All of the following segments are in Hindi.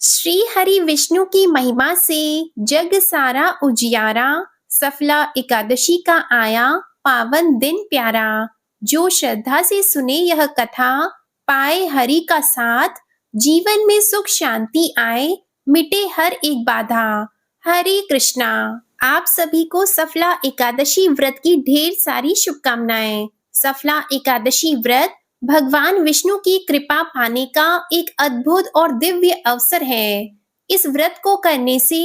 श्री हरि विष्णु की महिमा से जग सारा उजियारा, सफला एकादशी का आया पावन दिन प्यारा। जो श्रद्धा से सुने यह कथा, पाए हरि का साथ, जीवन में सुख शांति आए, मिटे हर एक बाधा। हरे कृष्णा। आप सभी को सफला एकादशी व्रत की ढेर सारी शुभकामनाएं। सफला एकादशी व्रत भगवान विष्णु की कृपा पाने का एक अद्भुत और दिव्य अवसर है। इस व्रत को करने से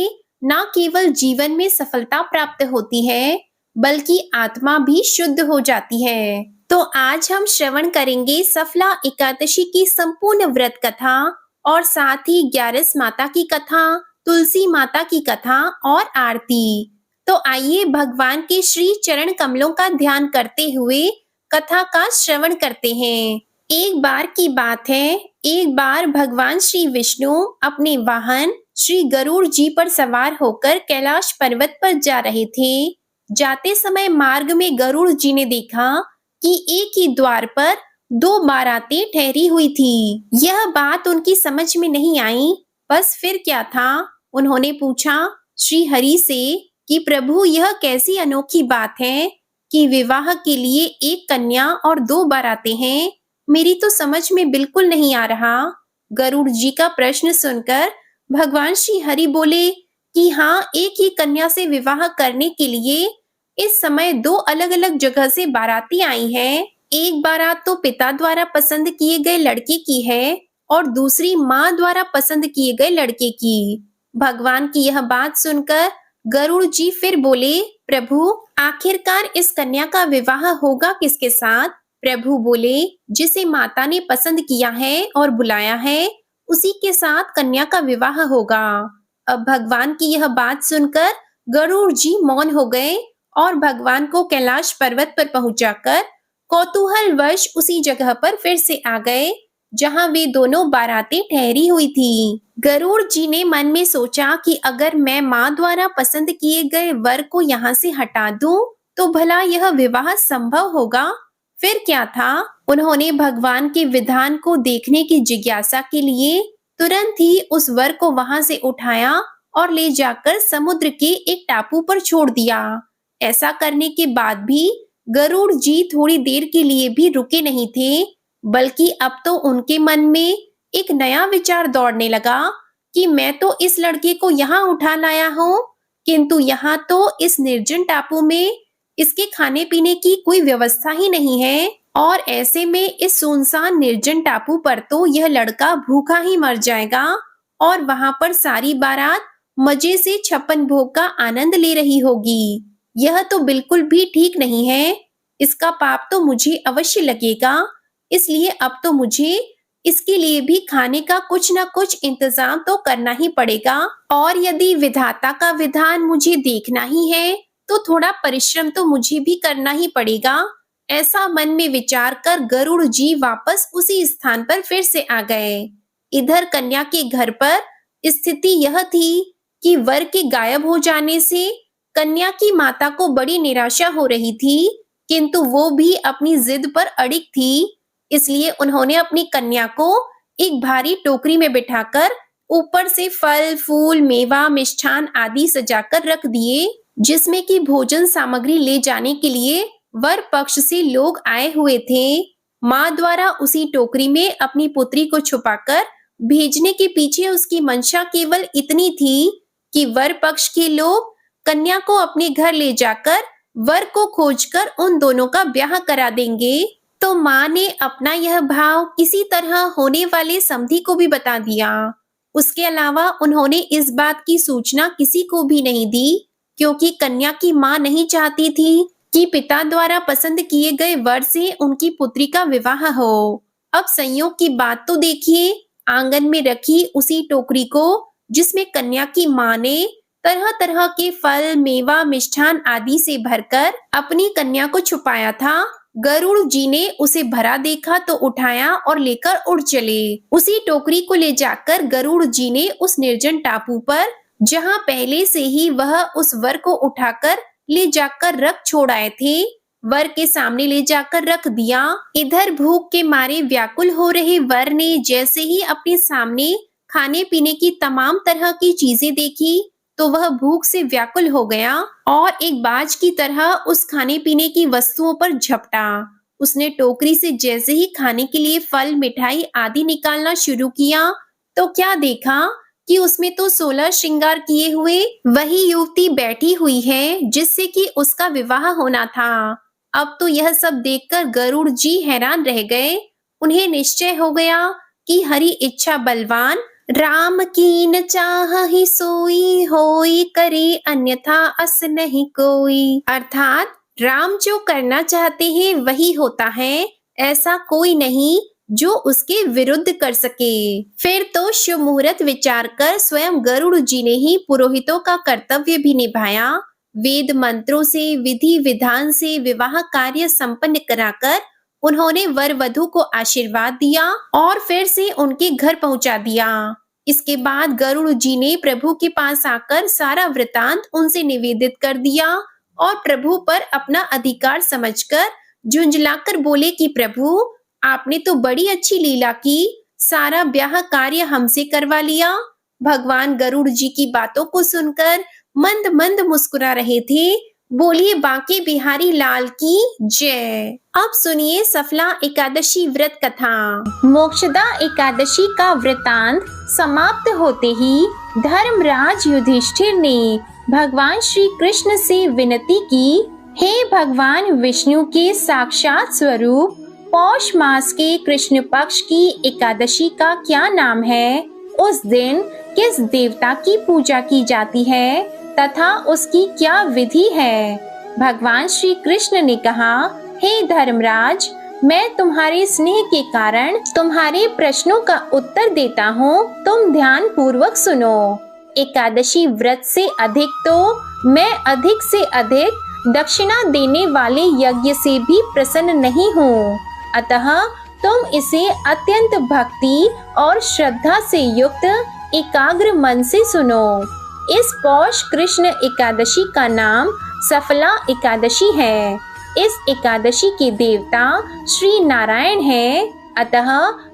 न केवल जीवन में सफलता प्राप्त होती है, बल्कि आत्मा भी शुद्ध हो जाती है। तो आज हम श्रवण करेंगे सफला एकादशी की संपूर्ण व्रत कथा और साथ ही 11 माता की कथा, तुलसी माता की कथा और आरती। तो आइए भगवान के श्री चरण कमलों का ध्यान करते हुए कथा का श्रवण करते हैं। एक बार की बात है, एक बार भगवान श्री विष्णु अपने वाहन श्री गरुड़ जी पर सवार होकर कैलाश पर्वत पर जा रहे थे। जाते समय मार्ग में गरुड़ जी ने देखा कि एक ही द्वार पर 2 बारातें ठहरी हुई थी। यह बात उनकी समझ में नहीं आई। बस फिर क्या था? उन्होंने पूछा श्री हरि से कि प्रभु, यह कैसी अनोखी बात है कि विवाह के लिए एक कन्या और 2 बारातें हैं। मेरी तो समझ में बिल्कुल नहीं आ रहा। गरुड़ जी का प्रश्न सुनकर भगवान श्री हरि बोले कि हाँ, एक ही कन्या से विवाह करने के लिए इस समय 2 अलग-अलग जगह से बाराती आई हैं। एक बारात तो पिता द्वारा पसंद किए गए लड़के की है और दूसरी माँ द्वारा पसंद किए गए लड़के की। भगवान की यह बात सुनकर गरुड़ जी फिर बोले, प्रभु, आखिरकार इस कन्या का विवाह होगा किसके साथ? प्रभु बोले, जिसे माता ने पसंद किया है और बुलाया है, उसी के साथ कन्या का विवाह होगा। अब भगवान की यह बात सुनकर गरुड़ जी मौन हो गए और भगवान को कैलाश पर्वत पर पहुंचाकर कौतूहलवश उसी जगह पर फिर से आ गए जहां वे दोनों बारातें ठहरी हुई थी। गरुड़ जी ने मन में सोचा कि अगर मैं माँ द्वारा पसंद किए गए वर को यहाँ से हटा दूं, तो भला यह विवाह संभव होगा? फिर क्या था? उन्होंने भगवान के विधान को देखने की जिज्ञासा के लिए तुरंत ही उस वर को वहां से उठाया और ले जाकर समुद्र के एक टापू पर छोड़ दिया। ऐसा करने के बाद भी गरुड़ जी थोड़ी देर के लिए भी रुके नहीं थे, बल्कि अब तो उनके मन में एक नया विचार दौड़ने लगा कि मैं तो इस लड़के को यहाँ उठा लाया हूँ, किंतु यहाँ तो इस निर्जन टापू में इसके खाने पीने की कोई व्यवस्था ही नहीं है और ऐसे में इस सुनसान निर्जन टापू पर तो यह लड़का भूखा ही मर जाएगा और वहां पर सारी बारात मजे से 56 भोग का आनंद ले रही होगी। यह तो बिल्कुल भी ठीक नहीं है। इसका पाप तो मुझे अवश्य लगेगा, इसलिए अब तो मुझे इसके लिए भी खाने का कुछ न कुछ इंतजाम तो करना ही पड़ेगा और यदि विधाता का विधान मुझे देखना ही है, तो थोड़ा परिश्रम तो मुझे भी करना ही पड़ेगा। ऐसा मन में विचार कर गरुड़ जी वापस उसी स्थान पर फिर से आ गए। इधर कन्या के घर पर स्थिति यह थी कि वर के गायब हो जाने से कन्या की माता को बड़ी निराशा हो रही थी, किंतु वो भी अपनी जिद पर अड़िग थी। इसलिए उन्होंने अपनी कन्या को एक भारी टोकरी में बिठाकर ऊपर से फल, फूल, मेवा, मिष्ठान आदि सजाकर रख दिए, जिसमें कि भोजन सामग्री ले जाने के लिए वर पक्ष से लोग आए हुए थे। माँ द्वारा उसी टोकरी में अपनी पुत्री को छुपाकर भेजने के पीछे उसकी मंशा केवल इतनी थी कि वर पक्ष के लोग कन्या को अपने घर ले जाकर वर को खोजकर उन दोनों का ब्याह करा देंगे। तो माँ ने अपना यह भाव किसी तरह होने वाले समधी को भी बता दिया। उसके अलावा उन्होंने इस बात की सूचना किसी को भी नहीं दी, क्योंकि कन्या की माँ नहीं चाहती थी कि पिता द्वारा पसंद किए गए वर से उनकी पुत्री का विवाह हो। अब संयोग की बात तो देखिए, आंगन में रखी उसी टोकरी को जिसमें कन्या की माँ ने तरह तरह के फल, मेवा, मिष्ठान आदि से भरकर अपनी कन्या को छुपाया था, गरुड़ जी ने उसे भरा देखा तो उठाया और लेकर उड़ चले। उसी टोकरी को ले जाकर गरुड़ जी ने उस निर्जन टापू पर, जहां पहले से ही वह उस वर को उठाकर ले जाकर रख छोड़ आए थे, वर के सामने ले जाकर रख दिया। इधर भूख के मारे व्याकुल हो रहे वर ने जैसे ही अपने सामने खाने पीने की तमाम तरह की चीजें देखी तो वह भूख से व्याकुल हो गया और एक बाज की तरह उस खाने पीने की वस्तुओं पर झपटा। उसने टोकरी से जैसे ही खाने के लिए फल, मिठाई आदि निकालना शुरू किया तो क्या देखा कि उसमें तो 16 श्रृंगार किए हुए वही युवती बैठी हुई है जिससे कि उसका विवाह होना था। अब तो यह सब देखकर गरुड़ जी हैरान रह गए। उन्हें निश्चय हो गया कि हरि इच्छा बलवान, राम कीन चाहहि सोई होई करे अन्यथा अस नहीं कोई। अर्थात राम जो करना चाहते हैं वही होता है, ऐसा कोई नहीं जो उसके विरुद्ध कर सके। फिर तो शुभ मुहूर्त विचार कर स्वयं गरुड़ जी ने ही पुरोहितों का कर्तव्य भी निभाया। वेद मंत्रों से, विधि विधान से विवाह कार्य संपन्न कराकर उन्होंने वर वधू को आशीर्वाद दिया और फिर से उनके घर पहुंचा दिया। इसके बाद गरुड़ जी ने प्रभु के पास आकर सारा वृतांत उनसे निवेदित कर दिया और प्रभु पर अपना अधिकार समझकर झुंझलाकर बोले कि प्रभु, आपने तो बड़ी अच्छी लीला की, सारा ब्याह कार्य हमसे करवा लिया। भगवान गरुड़ जी की बातों को सुनकर मंद मंद मुस्कुरा रहे थे। बोलिए बांके बिहारी लाल की जय। अब सुनिए सफला एकादशी व्रत कथा। मोक्षदा एकादशी का वृतांत समाप्त होते ही धर्मराज युधिष्ठिर ने भगवान श्री कृष्ण से विनती की, हे भगवान विष्णु के साक्षात स्वरूप, पौष मास के कृष्ण पक्ष की एकादशी का क्या नाम है? उस दिन किस देवता की पूजा की जाती है तथा उसकी क्या विधि है? भगवान श्री कृष्ण ने कहा, हे धर्मराज, मैं तुम्हारे स्नेह के कारण तुम्हारे प्रश्नों का उत्तर देता हूँ, तुम ध्यान पूर्वक सुनो। एकादशी व्रत से अधिक तो मैं अधिक से अधिक दक्षिणा देने वाले यज्ञ से भी प्रसन्न नहीं हूँ, अतः तुम इसे अत्यंत भक्ति और श्रद्धा से युक्त एकाग्र मन से सुनो। इस पौष कृष्ण एकादशी का नाम सफला एकादशी है। इस एकादशी के देवता श्री नारायण हैं, अतः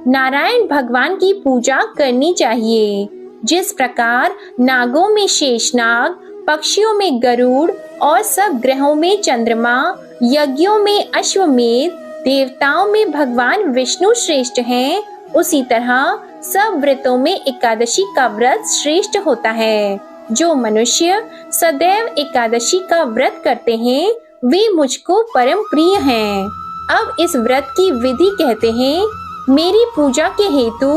नारायण भगवान की पूजा करनी चाहिए। जिस प्रकार नागों में शेषनाग, पक्षियों में गरुड़ और सब ग्रहों में चंद्रमा, यज्ञों में अश्वमेध, देवताओं में भगवान विष्णु श्रेष्ठ हैं, उसी तरह सब व्रतों में एकादशी का व्रत श्रेष्ठ होता है। जो मनुष्य सदैव एकादशी का व्रत करते हैं वे मुझको परम प्रिय हैं। अब इस व्रत की विधि कहते हैं। मेरी पूजा के हेतु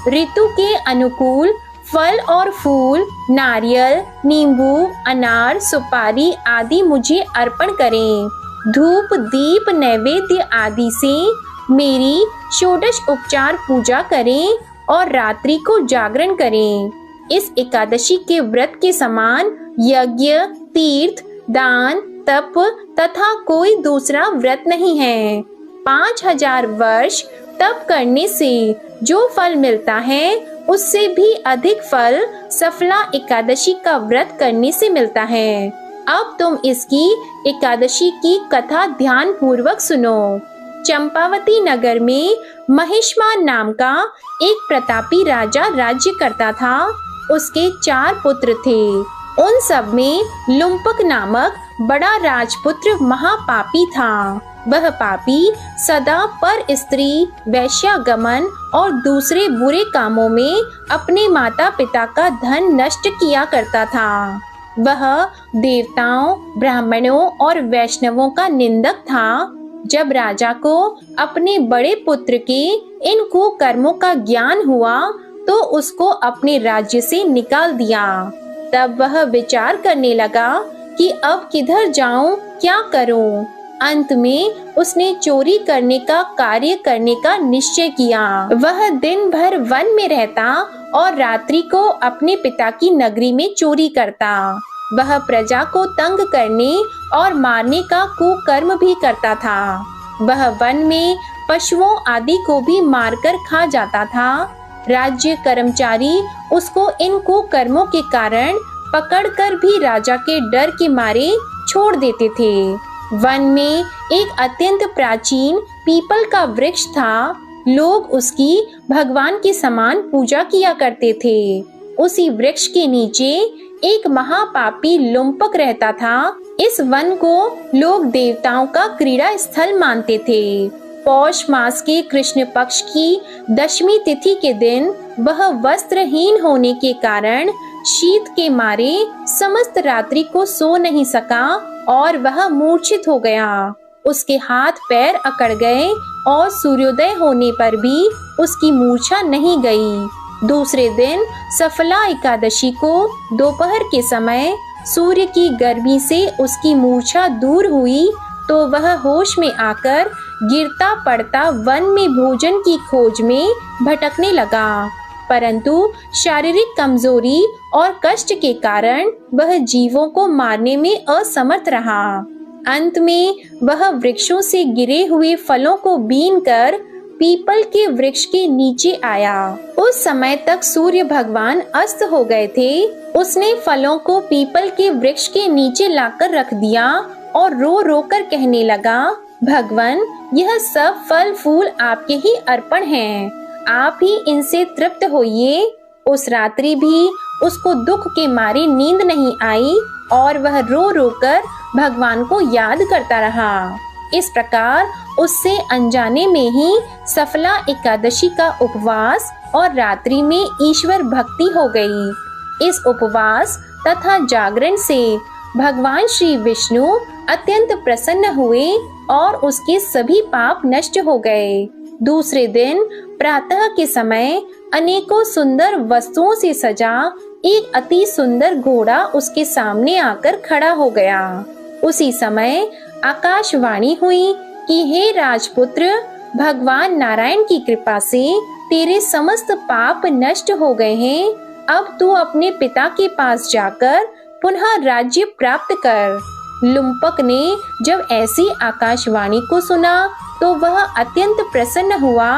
ऋतु के अनुकूल फल और फूल, नारियल, नींबू, अनार, सुपारी आदि मुझे अर्पण करें। धूप, दीप, नैवेद्य आदि से मेरी षोडश उपचार पूजा करें और रात्रि को जागरण करें। इस एकादशी के व्रत के समान यज्ञ, तीर्थ, दान, तप तथा कोई दूसरा व्रत नहीं है। 5000 वर्ष तप करने से जो फल मिलता है उससे भी अधिक फल सफला एकादशी का व्रत करने से मिलता है। अब तुम इसकी एकादशी की कथा ध्यान पूर्वक सुनो। चंपावती नगर में महिष्मान नाम का एक प्रतापी राजा राज्य करता था। उसके 4 पुत्र थे। उन सब में लुम्पक नामक बड़ा राजपुत्र महापापी था। वह पापी सदा पर स्त्री, वैश्यागमन और दूसरे बुरे कामों में अपने माता पिता का धन नष्ट किया करता था। वह देवताओं, ब्राह्मणों और वैष्णवों का निंदक था। जब राजा को अपने बड़े पुत्र के इन कुकर्मों का ज्ञान हुआ तो उसको अपने राज्य से निकाल दिया। तब वह विचार करने लगा कि अब किधर जाऊं, क्या करूं। अंत में उसने चोरी करने का कार्य करने का निश्चय किया। वह दिन भर वन में रहता और रात्रि को अपने पिता की नगरी में चोरी करता। वह प्रजा को तंग करने और मारने का कुकर्म भी करता था। वह वन में पशुओं आदि को भी मारकर खा जाता था। राज्य कर्मचारी उसको इन कुकर्मों के कारण पकड़कर भी राजा के डर के मारे छोड़ देते थे। वन में एक अत्यंत प्राचीन पीपल का वृक्ष था। लोग उसकी भगवान के समान पूजा किया करते थे। उसी वृक्ष के नीचे एक महापापी लुम्पक रहता था। इस वन को लोग देवताओं का क्रीड़ा स्थल मानते थे। पौष मास के कृष्ण पक्ष की दशमी तिथि के दिन वह वस्त्रहीन होने के कारण शीत के मारे समस्त रात्रि को सो नहीं सका और वह मूर्छित हो गया। उसके हाथ पैर अकड़ गए और सूर्योदय होने पर भी उसकी मूर्छा नहीं गई। दूसरे दिन सफला एकादशी को दोपहर के समय सूर्य की गर्मी से उसकी मूर्छा दूर हुई तो वह होश में आकर गिरता पड़ता वन में भोजन की खोज में भटकने लगा, परंतु शारीरिक कमजोरी और कष्ट के कारण वह जीवों को मारने में असमर्थ रहा। अंत में वह वृक्षों से गिरे हुए फलों को बीनकर पीपल के वृक्ष के नीचे आया। उस समय तक सूर्य भगवान अस्त हो गए थे। उसने फलों को पीपल के वृक्ष के नीचे लाकर रख दिया और रो रो कर कहने लगा, भगवान, यह सब फल फूल आपके ही अर्पण हैं। आप ही इनसे तृप्त होइए। उस रात्रि भी उसको दुख के मारे नींद नहीं आई और वह रो रो कर भगवान को याद करता रहा। इस प्रकार उससे अनजाने में ही सफला एकादशी का उपवास और रात्रि में ईश्वर भक्ति हो गई। इस उपवास तथा जागरण से भगवान श्री विष्णु अत्यंत प्रसन्न हुए और उसके सभी पाप नष्ट हो गए। दूसरे दिन प्रातः के समय अनेकों सुंदर वस्तुओं से सजा एक अति सुंदर घोड़ा उसके सामने आकर खड़ा हो गया। उसी समय आकाशवाणी हुई कि हे राजपुत्र, भगवान नारायण की कृपा से तेरे समस्त पाप नष्ट हो गए हैं। अब तू अपने पिता के पास जाकर पुनः राज्य प्राप्त कर। लुम्पक ने जब ऐसी आकाशवाणी को सुना तो वह अत्यंत प्रसन्न हुआ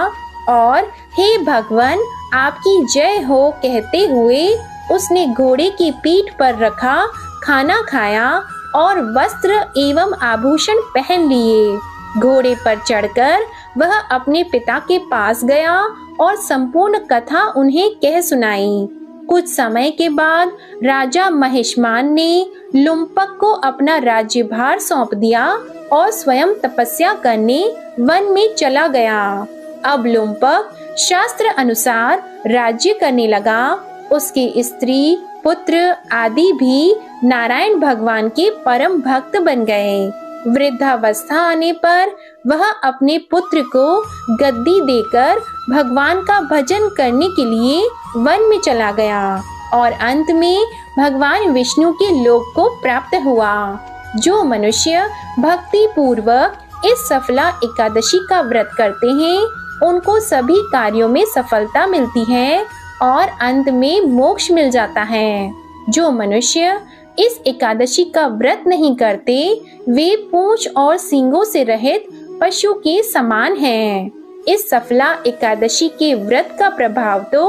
और हे भगवान, आपकी जय हो कहते हुए उसने घोड़े की पीठ पर रखा खाना खाया और वस्त्र एवं आभूषण पहन लिए। घोड़े पर चढ़कर वह अपने पिता के पास गया और संपूर्ण कथा उन्हें कह सुनाई। कुछ समय के बाद राजा महिष्मान ने लुम्पक को अपना राज्यभार सौंप दिया और स्वयं तपस्या करने वन में चला गया। अब लुम्पक शास्त्र अनुसार राज्य करने लगा। उसके स्त्री पुत्र आदि भी नारायण भगवान के परम भक्त बन गए। वृद्धावस्था आने पर वह अपने पुत्र को गद्दी देकर भगवान का भजन करने के लिए वन में चला गया और अंत में भगवान विष्णु के लोक को प्राप्त हुआ। जो मनुष्य भक्ति पूर्वक इस सफला एकादशी का व्रत करते हैं उनको सभी कार्यों में सफलता मिलती है और अंत में मोक्ष मिल जाता है। जो मनुष्य इस एकादशी का व्रत नहीं करते वे पूंछ और सींगों से रहित पशु के समान हैं। इस सफला एकादशी के व्रत का प्रभाव तो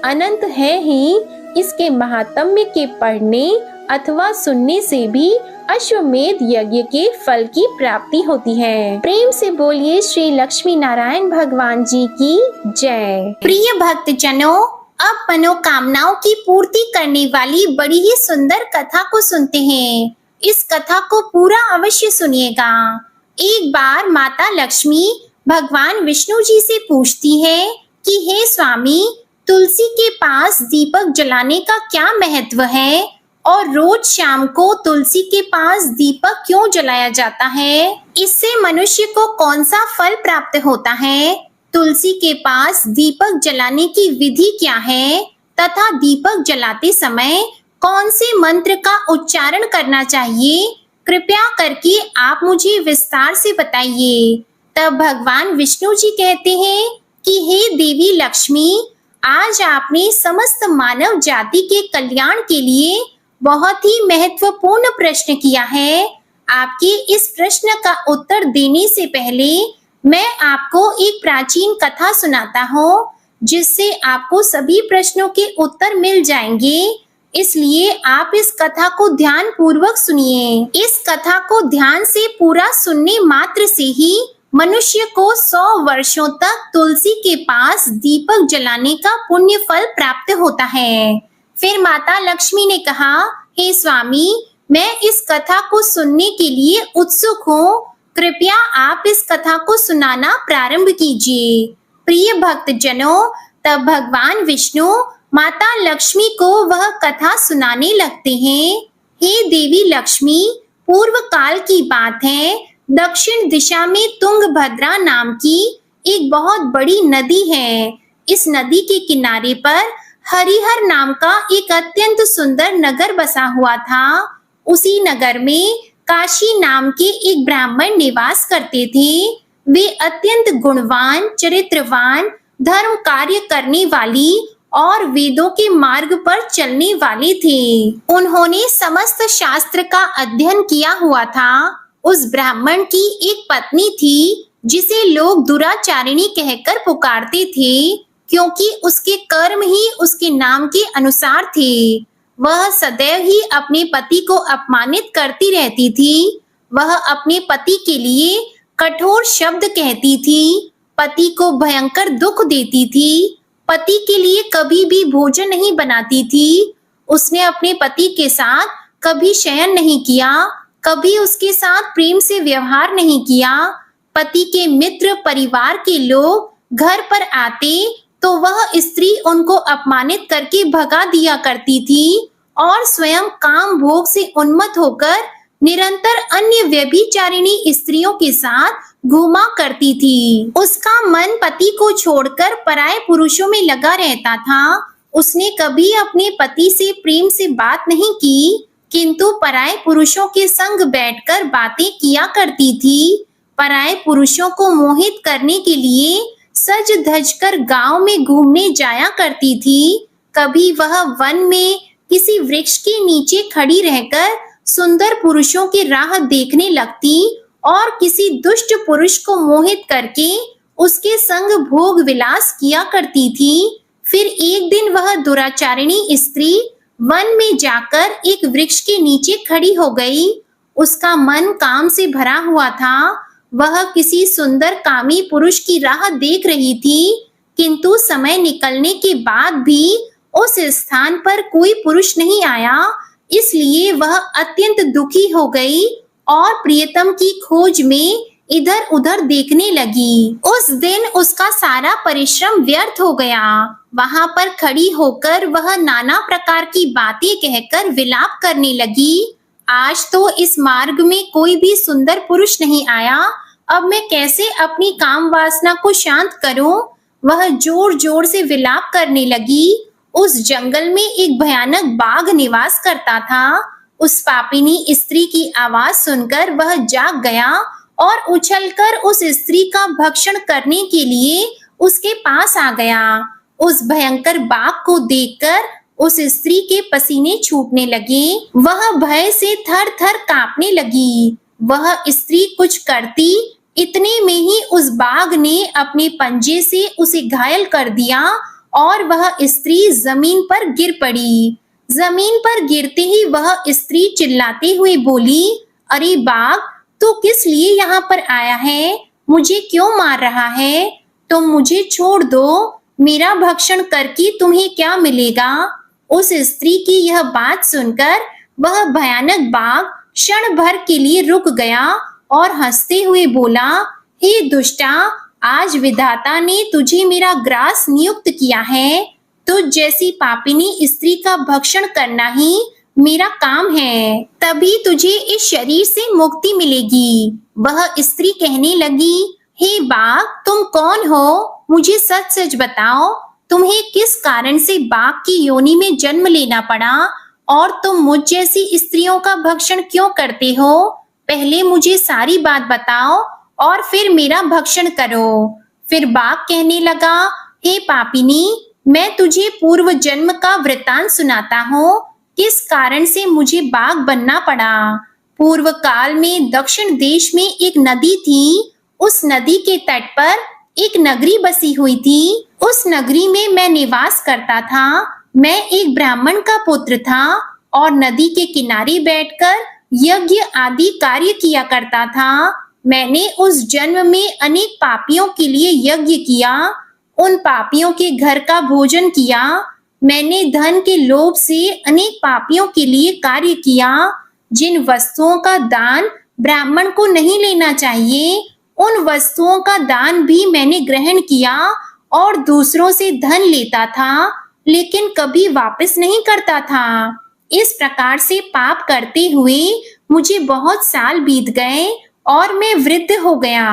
अनंत है ही, इसके महात्म्य के पढ़ने अथवा सुनने से भी अश्वमेध यज्ञ के फल की प्राप्ति होती है। प्रेम से बोलिए श्री लक्ष्मी नारायण भगवान जी की जय। प्रिय भक्त जनों, अब मनोकामनाओं की पूर्ति करने वाली बड़ी ही सुंदर कथा को सुनते हैं। इस कथा को पूरा अवश्य सुनिएगा। एक बार माता लक्ष्मी भगवान विष्णु जी से पूछती है कि हे स्वामी, तुलसी के पास दीपक जलाने का क्या महत्व है और रोज शाम को तुलसी के पास दीपक क्यों जलाया जाता है? इससे मनुष्य को कौन सा फल प्राप्त होता है? तुलसी के पास दीपक जलाने की विधि क्या है तथा दीपक जलाते समय कौन से मंत्र का उच्चारण करना चाहिए? कृपया करके आप मुझे विस्तार से बताइए। तब भगवान विष्णु जी कहते हैं कि हे देवी लक्ष्मी, आज आपने समस्त मानव जाति के कल्याण के लिए बहुत ही महत्वपूर्ण प्रश्न किया है। आपके इस प्रश्न का उत्तर देने से पहले मैं आपको एक प्राचीन कथा सुनाता हूँ, जिससे आपको सभी प्रश्नों के उत्तर मिल जाएंगे। इसलिए आप इस कथा को ध्यान पूर्वक सुनिए। इस कथा को ध्यान से पूरा सुनने मात्र से ही मनुष्य को 100 वर्षों तक तुलसी के पास दीपक जलाने का पुण्य फल प्राप्त होता है। फिर माता लक्ष्मी ने कहा, हे स्वामी, मैं इस कथा को सुनने के लिए उत्सुक हूँ। कृपया आप इस कथा को सुनाना प्रारंभ कीजिए। प्रिय भक्तजनों, तब भगवान विष्णु माता लक्ष्मी को वह कथा सुनाने लगते हैं। हे देवी लक्ष्मी, पूर्व काल की बात है। दक्षिण दिशा में तुंगभद्रा नाम की एक बहुत बड़ी नदी है। इस नदी के किनारे पर हरिहर नाम का एक अत्यंत सुंदर नगर बसा हुआ था। उसी नगर में काशी नाम के एक ब्राह्मण निवास करते थे। वे अत्यंत गुणवान, चरित्रवान, धर्म कार्य करने वाली और वेदों के मार्ग पर चलने वाले थे। उन्होंने समस्त शास्त्र का अध्ययन किया हुआ था। उस ब्राह्मण की एक पत्नी थी जिसे लोग दुराचारिणी कहकर पुकारते थे, क्योंकि उसके कर्म ही उसके नाम के अनुसार थे। वह सदैव ही अपने पति को अपमानित करती रहती थी। वह अपने पति के लिए कठोर शब्द कहती थी, पति को भयंकर दुख देती थी, पति के लिए कभी भी भोजन नहीं बनाती थी। उसने अपने पति के साथ कभी शयन नहीं किया, कभी उसके साथ प्रेम से व्यवहार नहीं किया। पति के मित्र, परिवार के लोग घर पर आते तो वह स्त्री उनको अपमानित करके भगा दिया करती थी और स्वयं काम भोग से उन्मत्त होकर निरंतर अन्य व्यभिचारिणी स्त्रियों के साथ घूमा करती थी। उसका मन पति को छोड़कर पराये पुरुषों में लगा रहता था। उसने कभी अपने पति से प्रेम से बात नहीं की, किंतु पराये पुरुषों के संग बैठकर बातें किया करती थी। पराये पुरुषों को मोहित करने के लिए सज धज कर गांव में घूमने जाया करती थी। कभी वह वन में किसी वृक्ष के नीचे खड़ी रहकर सुंदर पुरुषों की राह देखने लगती और किसी दुष्ट पुरुष को मोहित करके उसके संग भोग विलास किया करती थी। फिर एक दिन वह दुराचारिणी स्त्री वन में जाकर एक वृक्ष के नीचे खड़ी हो गई। उसका मन काम से भरा हुआ था। वह किसी सुंदर कामी पुरुष की राह देख रही थी, किंतु समय निकलने के बाद भी उस स्थान पर कोई पुरुष नहीं आया। इसलिए वह अत्यंत दुखी हो गई और प्रियतम की खोज में इधर उधर देखने लगी। उस दिन उसका सारा परिश्रम व्यर्थ हो गया। वहां पर खड़ी होकर वह नाना प्रकार की बातें कहकर विलाप करने लगी। आज तो इस मार्ग में कोई भी सुंदर पुरुष नहीं आया। अब मैं कैसे अपनी काम वासना को शांत करूं? वह जोर जोर से विलाप करने लगी। उस जंगल में एक भयानक बाघ निवास करता था। उस पापिनी स्त्री की आवाज सुनकर वह जाग गया और उछलकर उस स्त्री का भक्षण करने के लिए उसके पास आ गया। उस भयंकर बाघ को देखकर उस स्त्री के पसीने छूटने लगे। वह भय से थर थर कांपने लगी। वह स्त्री कुछ करती, इतने में ही उस बाघ ने अपने पंजे से उसे घायल कर दिया और वह स्त्री जमीन पर गिर पड़ी। जमीन पर गिरते ही वह स्त्री चिल्लाते हुए बोली, अरे बाघ, तू किस लिए यहाँ पर आया है? मुझे क्यों मार रहा है? तुम मुझे छोड़ दो। मेरा भक्षण करके तुम्हें क्या मिलेगा? उस स्त्री की यह बात सुनकर वह भयानक बाघ क्षण भर के लिए रुक गया और हंसते हुए बोला, हे दुष्टा, आज विधाता ने तुझे मेरा ग्रास नियुक्त किया है। तुझ जैसी पापिनी स्त्री का भक्षण करना ही मेरा काम है, तभी तुझे इस शरीर से मुक्ति मिलेगी। वह स्त्री कहने लगी, हे बाघ, तुम कौन हो? मुझे सच सच बताओ, तुम्हें किस कारण से बाघ की योनि में जन्म लेना पड़ा और तुम मुझ जैसी स्त्रियों का भक्षण क्यों करते हो? पहले मुझे सारी बात बताओ और फिर मेरा भक्षण करो। फिर बाघ कहने लगा, हे पापिनी, मैं तुझे पूर्व जन्म का वृतांत सुनाता हूँ, किस कारण से मुझे बाघ बनना पड़ा। पूर्व काल में दक्षिण देश में एक नदी थी। उस नदी के तट पर एक नगरी बसी हुई थी। उस नगरी में मैं निवास करता था। मैं एक ब्राह्मण का पुत्र था और नदी के किनारे बैठकर यज्ञ आदि कार्य किया करता था। मैंने उस जन्म में अनेक पापियों के लिए यज्ञ किया, उन पापियों के घर का भोजन किया। मैंने धन के लोभ से अनेक पापियों के लिए कार्य किया। जिन वस्तुओं का दान ब्राह्मण को नहीं लेना चाहिए, उन वस्तुओं का दान भी मैंने ग्रहण किया और दूसरों से धन लेता था, लेकिन कभी वापस नहीं करता था। इस प्रकार से पाप करते हुए मुझे बहुत साल बीत गए और मैं वृद्ध हो गया।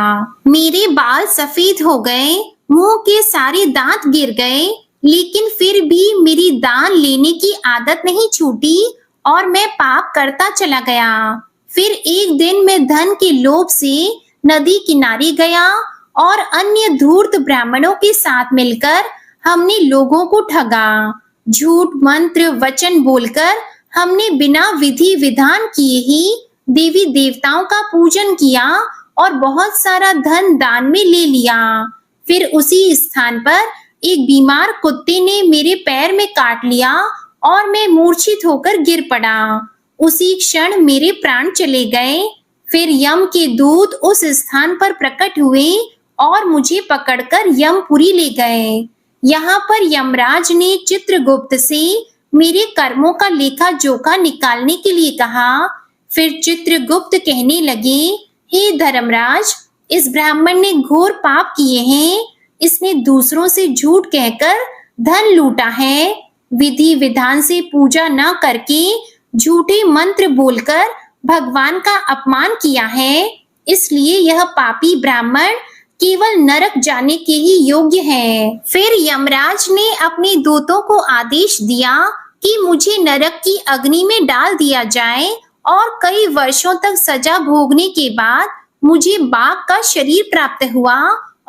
मेरे बाल सफेद हो गए, मुंह के सारे दांत गिर गए, लेकिन फिर भी मेरी दान लेने की आदत नहीं छूटी और मैं पाप करता चला गया। फिर एक दिन मैं धन के लोभ से नदी किनारे गया और अन्य धूर्त ब्राह्मणों के साथ मिलकर हमने लोगों को ठगा। झूठ मंत्र वचन बोलकर हमने बिना विधि विधान किए ही देवी देवताओं का पूजन किया और बहुत सारा धन दान में ले लिया। फिर उसी स्थान पर एक बीमार कुत्ते ने मेरे पैर में काट लिया और मैं मूर्छित होकर गिर पड़ा। उसी क्षण मेरे प्राण चले गए। फिर यम के दूत उस स्थान पर प्रकट हुए और मुझे पकड़कर यमपुरी ले गए। यहाँ पर यमराज ने चित्रगुप्त से मेरे कर्मों का लेखा जोखा निकालने के लिए कहा। फिर चित्रगुप्त कहने लगे, हे धर्मराज, इस ब्राह्मण ने घोर पाप किए हैं। इसने दूसरों से झूठ कहकर धन लूटा है, विधि विधान से पूजा न करके झूठे मंत्र बोलकर भगवान का अपमान किया है। इसलिए यह पापी ब्राह्मण केवल नरक जाने के ही योग्य है। फिर यमराज ने अपने दूतों को आदेश दिया कि मुझे नरक की अग्नि में डाल दिया जाए और कई वर्षों तक सजा भोगने के बाद मुझे बाघ का शरीर प्राप्त हुआ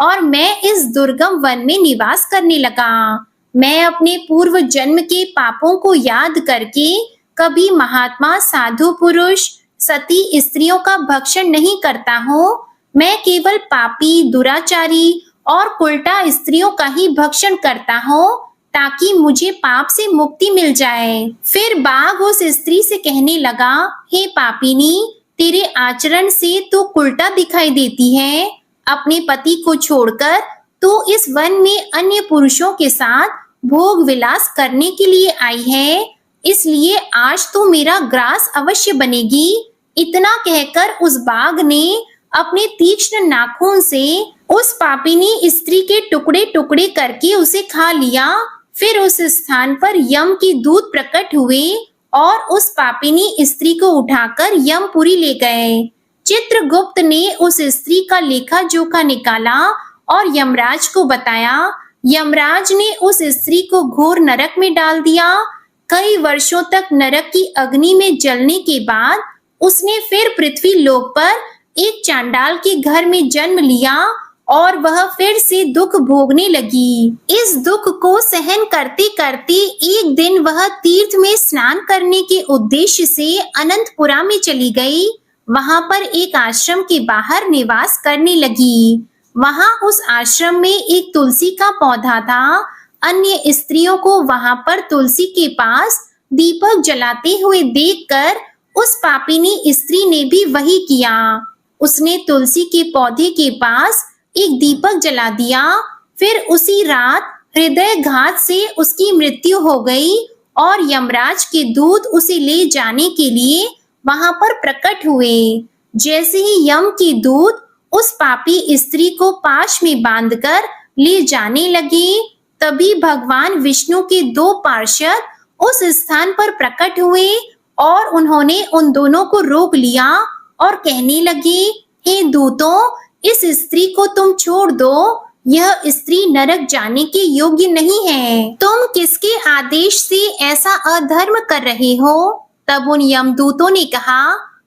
और मैं इस दुर्गम वन में निवास करने लगा। मैं अपने पूर्व जन्म के पापों को याद करके कभी महात्मा, साधु पुरुष, सती स्त्रियों का भक्षण नहीं करता हूँ। मैं केवल पापी, दुराचारी और उल्टा स्त्रियों का ही भक्षण करता हूँ ताकि मुझे पाप से मुक्ति मिल जाए। फिर बाघ उस स्त्री से कहने लगा, हे पापिनी, तेरे आचरण से तू उल्टा दिखाई देती है। अपने पति को छोड़कर तू इस वन में अन्य पुरुषों के साथ भोग विलास करने के लिए आई है, इसलिए आज तो मेरा ग्रास अवश्य बनेगी। इतना कहकर उस बाघ ने अपने तीक्ष्ण नाखून से उस पापिनी स्त्री के टुकड़े टुकड़े करके उसे खा लिया। फिर उस स्थान पर यम के दूत प्रकट हुए और उस पापिनी स्त्री को उठाकर यमपुरी ले गए। चित्रगुप्त ने उस स्त्री का लेखा जोखा निकाला और यमराज को बताया। यमराज ने उस स्त्री को घोर नरक में डाल दिया। कई वर्षों तक नरक की अग्नि में जलने के बाद उसने फिर पृथ्वी लोक पर एक चांडाल के घर में जन्म लिया और वह फिर से दुख भोगने लगी। इस दुख को सहन करते करते एक दिन वह तीर्थ में स्नान करने के उद्देश्य से अनंतपुरा में चली गई। वहां पर एक आश्रम के बाहर निवास करने लगी। वहां उस आश्रम में एक तुलसी का पौधा था। अन्य स्त्रियों को वहां पर तुलसी के पास दीपक जलाते हुए देखकर उस पापिनी स्त्री ने भी वही किया। उसने तुलसी के पौधे के पास एक दीपक जला दिया। फिर उसी रात हृदयघात से उसकी मृत्यु हो गई और यमराज के दूत उसे ले जाने के लिए वहां पर प्रकट हुए। जैसे ही यम के दूत उस पापी स्त्री को पाश में बांधकर ले जाने लगे, तभी भगवान विष्णु के दो पार्षद उस स्थान पर प्रकट हुए और उन्होंने उन दोनों को रोक लिया और कहने लगे, हे दूतों, इस स्त्री को तुम छोड़ दो। यह स्त्री नरक जाने के योग्य नहीं है। तुम किसके आदेश से ऐसा अधर्म कर रहे हो? तब उन यमदूतों ने कहा,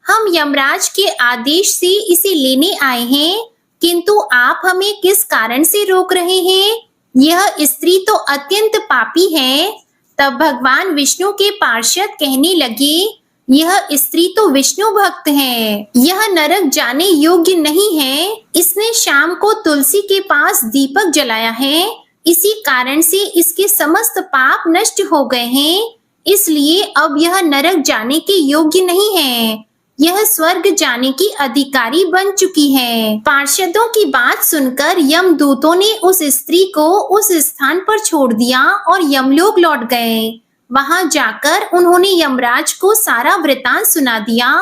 हम यमराज के आदेश से इसे लेने आए हैं, किंतु आप हमें किस कारण से रोक रहे हैं? यह स्त्री तो अत्यंत पापी है। तब भगवान विष्णु के पार्षद कहने लगे, यह स्त्री तो विष्णु भक्त है, यह नरक जाने योग्य नहीं है। इसने शाम को तुलसी के पास दीपक जलाया है, इसी कारण से इसके समस्त पाप नष्ट हो गए हैं, इसलिए अब यह नरक जाने के योग्य नहीं है। यह स्वर्ग जाने की अधिकारी बन चुकी है। पार्षदों की बात सुनकर यमदूतों ने उस स्त्री को उस स्थान पर छोड़ दिया और यमलोक लौट गए। वहां जाकर उन्होंने यमराज को सारा वृतांत सुना दिया।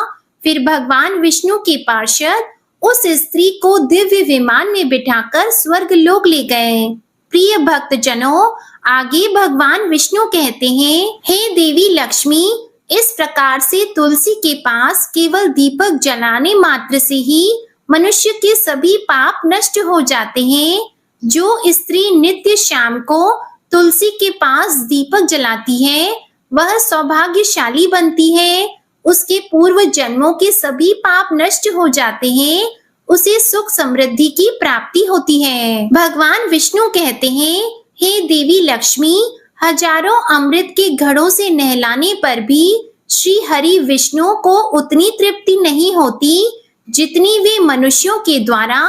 फिर भगवान विष्णु के पार्षद उस स्त्री को दिव्य विमान में बिठाकर स्वर्ग लोक ले गए। प्रिय भक्तजनों, आगे भगवान विष्णु कहते हैं, हे देवी लक्ष्मी, इस प्रकार से तुलसी के पास केवल दीपक जलाने मात्र से ही मनुष्य के सभी पाप नष्ट हो जाते हैं। जो स्त्री नित्य शाम को तुलसी के पास दीपक जलाती है, वह सौभाग्यशाली बनती है। उसके पूर्व जन्मों के सभी पाप नष्ट हो जाते हैं। उसे सुख समृद्धि की प्राप्ति होती है। भगवान विष्णु कहते हैं, हे देवी लक्ष्मी, हजारों अमृत के घड़ों से नहलाने पर भी श्री हरि विष्णु को उतनी तृप्ति नहीं होती जितनी वे मनुष्यों के द्वारा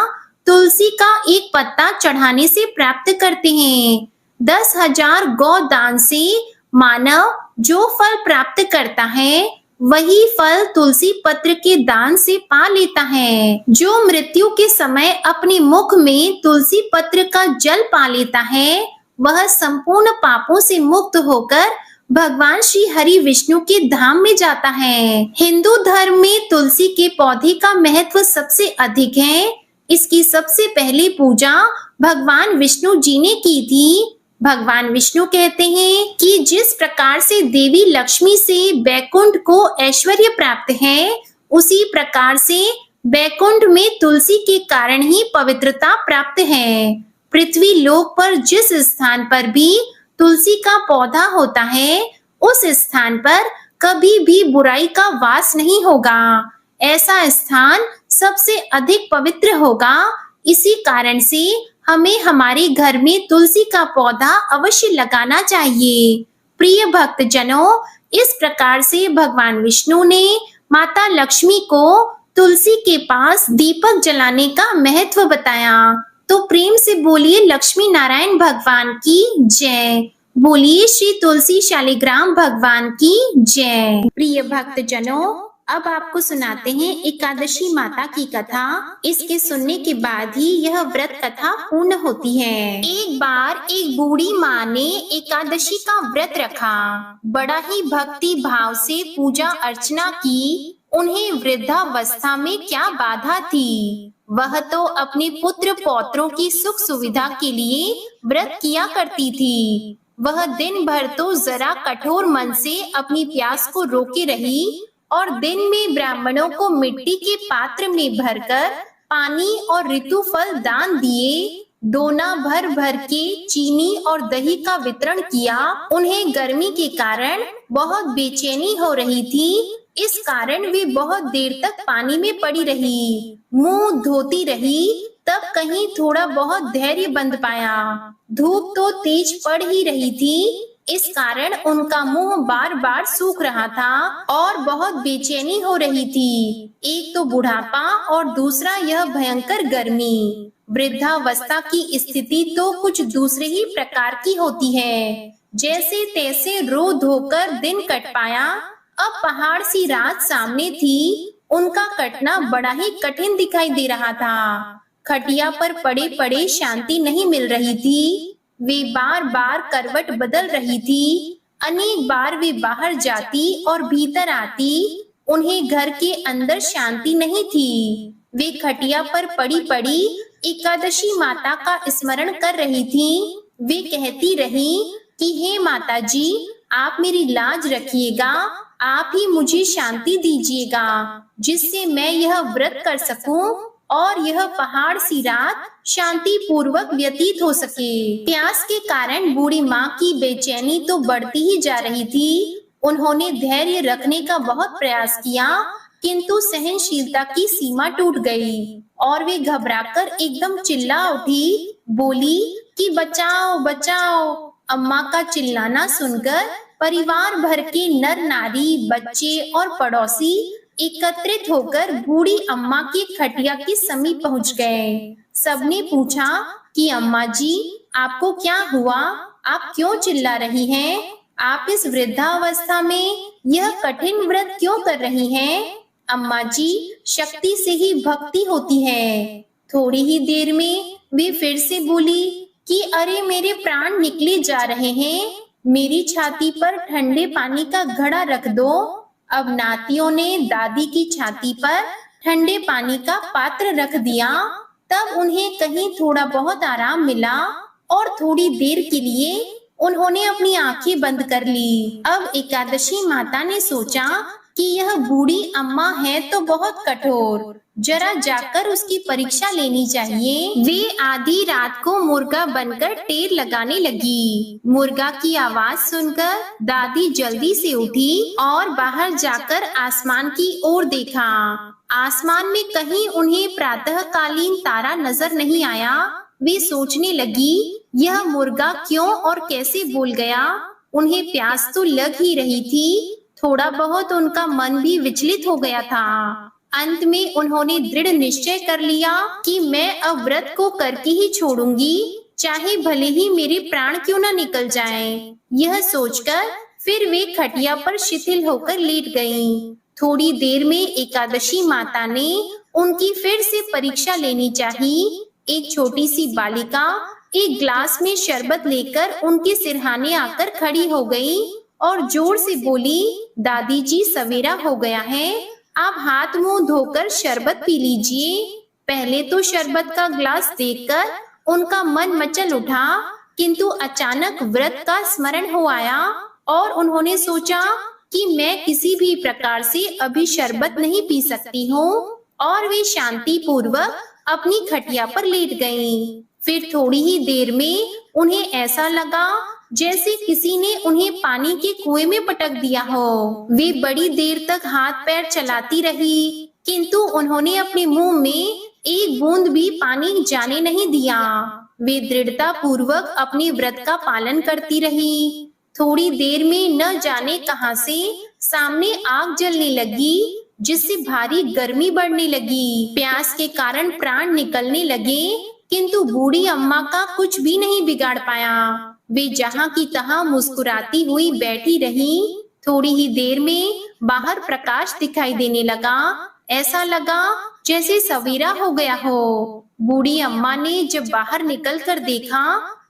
तुलसी का एक पत्ता चढ़ाने से प्राप्त करते हैं। 10,000 गौदान से मानव जो फल प्राप्त करता है, वही फल तुलसी पत्र के दान से पा लेता है। जो मृत्यु के समय अपने मुख में तुलसी पत्र का जल पा लेता है, वह संपूर्ण पापों से मुक्त होकर भगवान श्री हरि विष्णु के धाम में जाता है। हिंदू धर्म में तुलसी के पौधे का महत्व सबसे अधिक है। इसकी सबसे पहली पूजा भगवान विष्णु जी ने की थी। भगवान विष्णु कहते हैं कि जिस प्रकार से देवी लक्ष्मी से बैकुंठ को ऐश्वर्य प्राप्त है, उसी प्रकार से बैकुंठ में तुलसी के कारण ही पवित्रता प्राप्त है। पृथ्वी लोक पर जिस स्थान पर भी तुलसी का पौधा होता है, उस स्थान पर कभी भी बुराई का वास नहीं होगा। ऐसा स्थान सबसे अधिक पवित्र होगा। इसी कारण से हमें हमारे घर में तुलसी का पौधा अवश्य लगाना चाहिए। प्रिय भक्तजनों, इस प्रकार से भगवान विष्णु ने माता लक्ष्मी को तुलसी के पास दीपक जलाने का महत्व बताया। तो प्रेम से बोलिए लक्ष्मी नारायण भगवान की जय। बोलिए श्री तुलसी शालिग्राम भगवान की जय। प्रिय भक्तजनों, अब आपको सुनाते हैं एकादशी माता की कथा। इसके सुनने के बाद ही यह व्रत कथा पूर्ण होती है। एक बार एक बूढ़ी माँ ने एकादशी का व्रत रखा। बड़ा ही भक्ति भाव से पूजा अर्चना की। उन्हें वृद्धावस्था में क्या बाधा थी? वह तो अपने पुत्र पौत्रों की सुख सुविधा के लिए व्रत किया करती थी। वह दिन भर तो जरा कठोर मन से अपनी प्यास को रोके रही और दिन में ब्राह्मणों को मिट्टी के पात्र में भरकर पानी और ऋतु फल दान दिए। डोना भर भर के चीनी और दही का वितरण किया। उन्हें गर्मी के कारण बहुत बेचैनी हो रही थी। इस कारण वे बहुत देर तक पानी में पड़ी रही, मुंह धोती रही। तब कहीं थोड़ा बहुत धैर्य बंध पाया। धूप तो तेज पड़ ही रही थी। इस कारण उनका मुंह बार बार सूख रहा था और बहुत बेचैनी हो रही थी। एक तो बुढ़ापा और दूसरा यह भयंकर गर्मी। वृद्धावस्था की स्थिति तो कुछ दूसरे ही प्रकार की होती है। जैसे तैसे रो धोकर दिन कट पाया। अब पहाड़ सी रात सामने थी। उनका कटना बड़ा ही कठिन दिखाई दे रहा था। खटिया पर पड़े पड़े शांति नहीं मिल रही थी। वे बार बार करवट बदल रही थी। अनेक बार वे बाहर जाती और भीतर आती। उन्हें घर के अंदर शांति नहीं थी। वे खटिया पर पड़ी पड़ी एकादशी माता का स्मरण कर रही थी। वे कहती रही कि हे माता जी, आप मेरी लाज रखिएगा। आप ही मुझे शांति दीजिएगा, जिससे मैं यह व्रत कर सकूं और यह पहाड़ सी रात शांति पूर्वक व्यतीत हो सके। प्यास के कारण बूढ़ी माँ की बेचैनी तो बढ़ती ही जा रही थी। उन्होंने धैर्य रखने का बहुत प्रयास किया, किंतु सहनशीलता की सीमा टूट गई और वे घबराकर एकदम चिल्ला उठी। बोली कि बचाओ बचाओ। अम्मा का चिल्लाना सुनकर परिवार भर के नर नारी, बच्चे और पड़ोसी एकत्रित होकर बूढ़ी अम्मा के खटिया के समीप पहुंच गए। सबने पूछा कि अम्मा जी, आपको क्या हुआ? आप क्यों चिल्ला रही हैं? आप इस वृद्धावस्था में यह कठिन व्रत क्यों कर रही हैं? अम्मा जी, शक्ति से ही भक्ति होती है। थोड़ी ही देर में वे फिर से बोली कि अरे मेरे प्राण निकले जा रहे हैं, मेरी छाती पर ठंडे पानी का घड़ा रख दो। अब नातियों ने दादी की छाती पर ठंडे पानी का पात्र रख दिया। तब उन्हें कहीं थोड़ा बहुत आराम मिला और थोड़ी देर के लिए उन्होंने अपनी आंखें बंद कर ली। अब एकादशी माता ने सोचा कि यह बूढ़ी अम्मा है तो बहुत कठोर, जरा जाकर उसकी परीक्षा लेनी चाहिए। वे आधी रात को मुर्गा बनकर टेर लगाने लगी। मुर्गा की आवाज सुनकर दादी जल्दी से उठी और बाहर जाकर आसमान की ओर देखा। आसमान में कहीं उन्हें प्रातःकालीन तारा नजर नहीं आया। वे सोचने लगी, यह मुर्गा क्यों और कैसे बोल गया? उन्हें प्यास तो लग ही रही थी, थोड़ा बहुत उनका मन भी विचलित हो गया था। अंत में उन्होंने दृढ़ निश्चय कर लिया कि मैं अब व्रत को करके ही छोड़ूंगी, चाहे भले ही मेरे प्राण क्यों न निकल जाएं। यह सोचकर फिर वे खटिया पर शिथिल होकर लेट गईं। थोड़ी देर में एकादशी माता ने उनकी फिर से परीक्षा लेनी चाहिए। एक छोटी सी बालिका एक ग्लास में शरबत लेकर उनके सिरहाने आकर खड़ी हो गई और जोर से बोली, दादी जी सवेरा हो गया है, आप हाथ मुंह धोकर शरबत पी लीजिए। पहले तो शरबत का ग्लास देखकर उनका मन मचल उठा, किंतु अचानक व्रत का स्मरण हो आया और उन्होंने सोचा कि मैं किसी भी प्रकार से अभी शरबत नहीं पी सकती हूँ, और वे शांति पूर्वक अपनी खटिया पर लेट गईं। फिर थोड़ी ही देर में उन्हें ऐसा लगा जैसे किसी ने उन्हें पानी के कुएं में पटक दिया हो। वे बड़ी देर तक हाथ पैर चलाती रही, किंतु उन्होंने अपने मुंह में एक बूंद भी पानी जाने नहीं दिया। वे दृढ़ता पूर्वक अपने व्रत का पालन करती रही। थोड़ी देर में न जाने कहां से सामने आग जलने लगी, जिससे भारी गर्मी बढ़ने लगी। प्यास के कारण प्राण निकलने लगे, किंतु बूढ़ी अम्मा का कुछ भी नहीं बिगाड़ पाया। वे जहाँ की तहाँ मुस्कुराती हुई बैठी रहीं। थोड़ी ही देर में बाहर प्रकाश दिखाई देने लगा। ऐसा लगा जैसे सवेरा हो गया हो। बूढ़ी अम्मा ने जब बाहर निकलकर देखा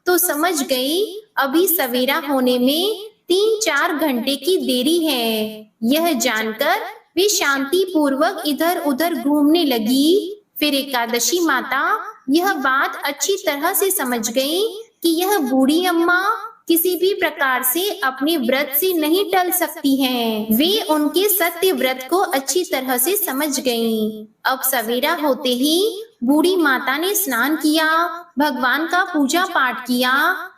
तो समझ गई अभी सवेरा होने में 3-4 घंटे की देरी है। यह जानकर वे शांति पूर्वक इधर उधर घूमने लगी। फिर एकादशी माता यह बात अच्छी तरह से समझ गई कि यह बूढ़ी अम्मा किसी भी प्रकार से अपने व्रत से नहीं टल सकती हैं। वे उनके सत्य व्रत को अच्छी तरह से समझ गईं। अब सवेरा होते ही बूढ़ी माता ने स्नान किया, भगवान का पूजा पाठ किया,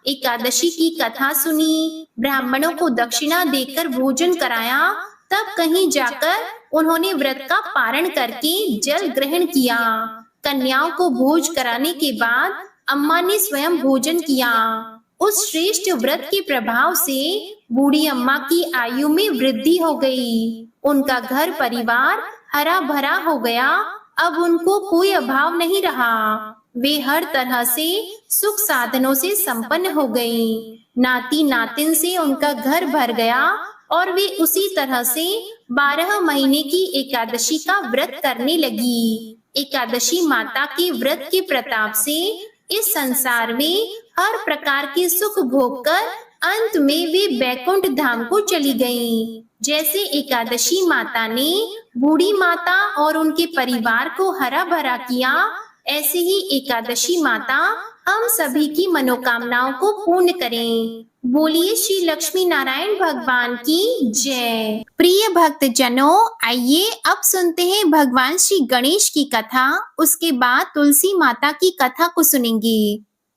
एकादशी की कथा सुनी, ब्राह्मणों को दक्षिणा देकर भोजन कराया। तब कहीं जाकर उन्होंने व्रत का पारण करके जल ग्रहण किया। कन्याओं को भोज कराने के बाद अम्मा ने स्वयं भोजन किया। उस श्रेष्ठ व्रत के प्रभाव से बूढ़ी अम्मा की आयु में वृद्धि हो गई। उनका घर परिवार हरा भरा हो गया। अब उनको कोई अभाव नहीं रहा। वे हर तरह से सुख साधनों से संपन्न हो गईं। नाती नातिन से उनका घर भर गया और वे उसी तरह से 12 महीने की एकादशी का व्रत करने लगी। एकादशी माता के व्रत के प्रताप से इस संसार में हर प्रकार के सुख भोग कर अंत में वे बैकुंठ धाम को चली गईं। जैसे एकादशी माता ने बूढ़ी माता और उनके परिवार को हरा भरा किया, ऐसे ही एकादशी माता हम सभी की मनोकामनाओं को पूर्ण करें। बोलिए श्री लक्ष्मी नारायण भगवान की जय। प्रिय भक्त जनों, आइए अब सुनते हैं भगवान श्री गणेश की कथा। उसके बाद तुलसी माता की कथा को सुनेंगे।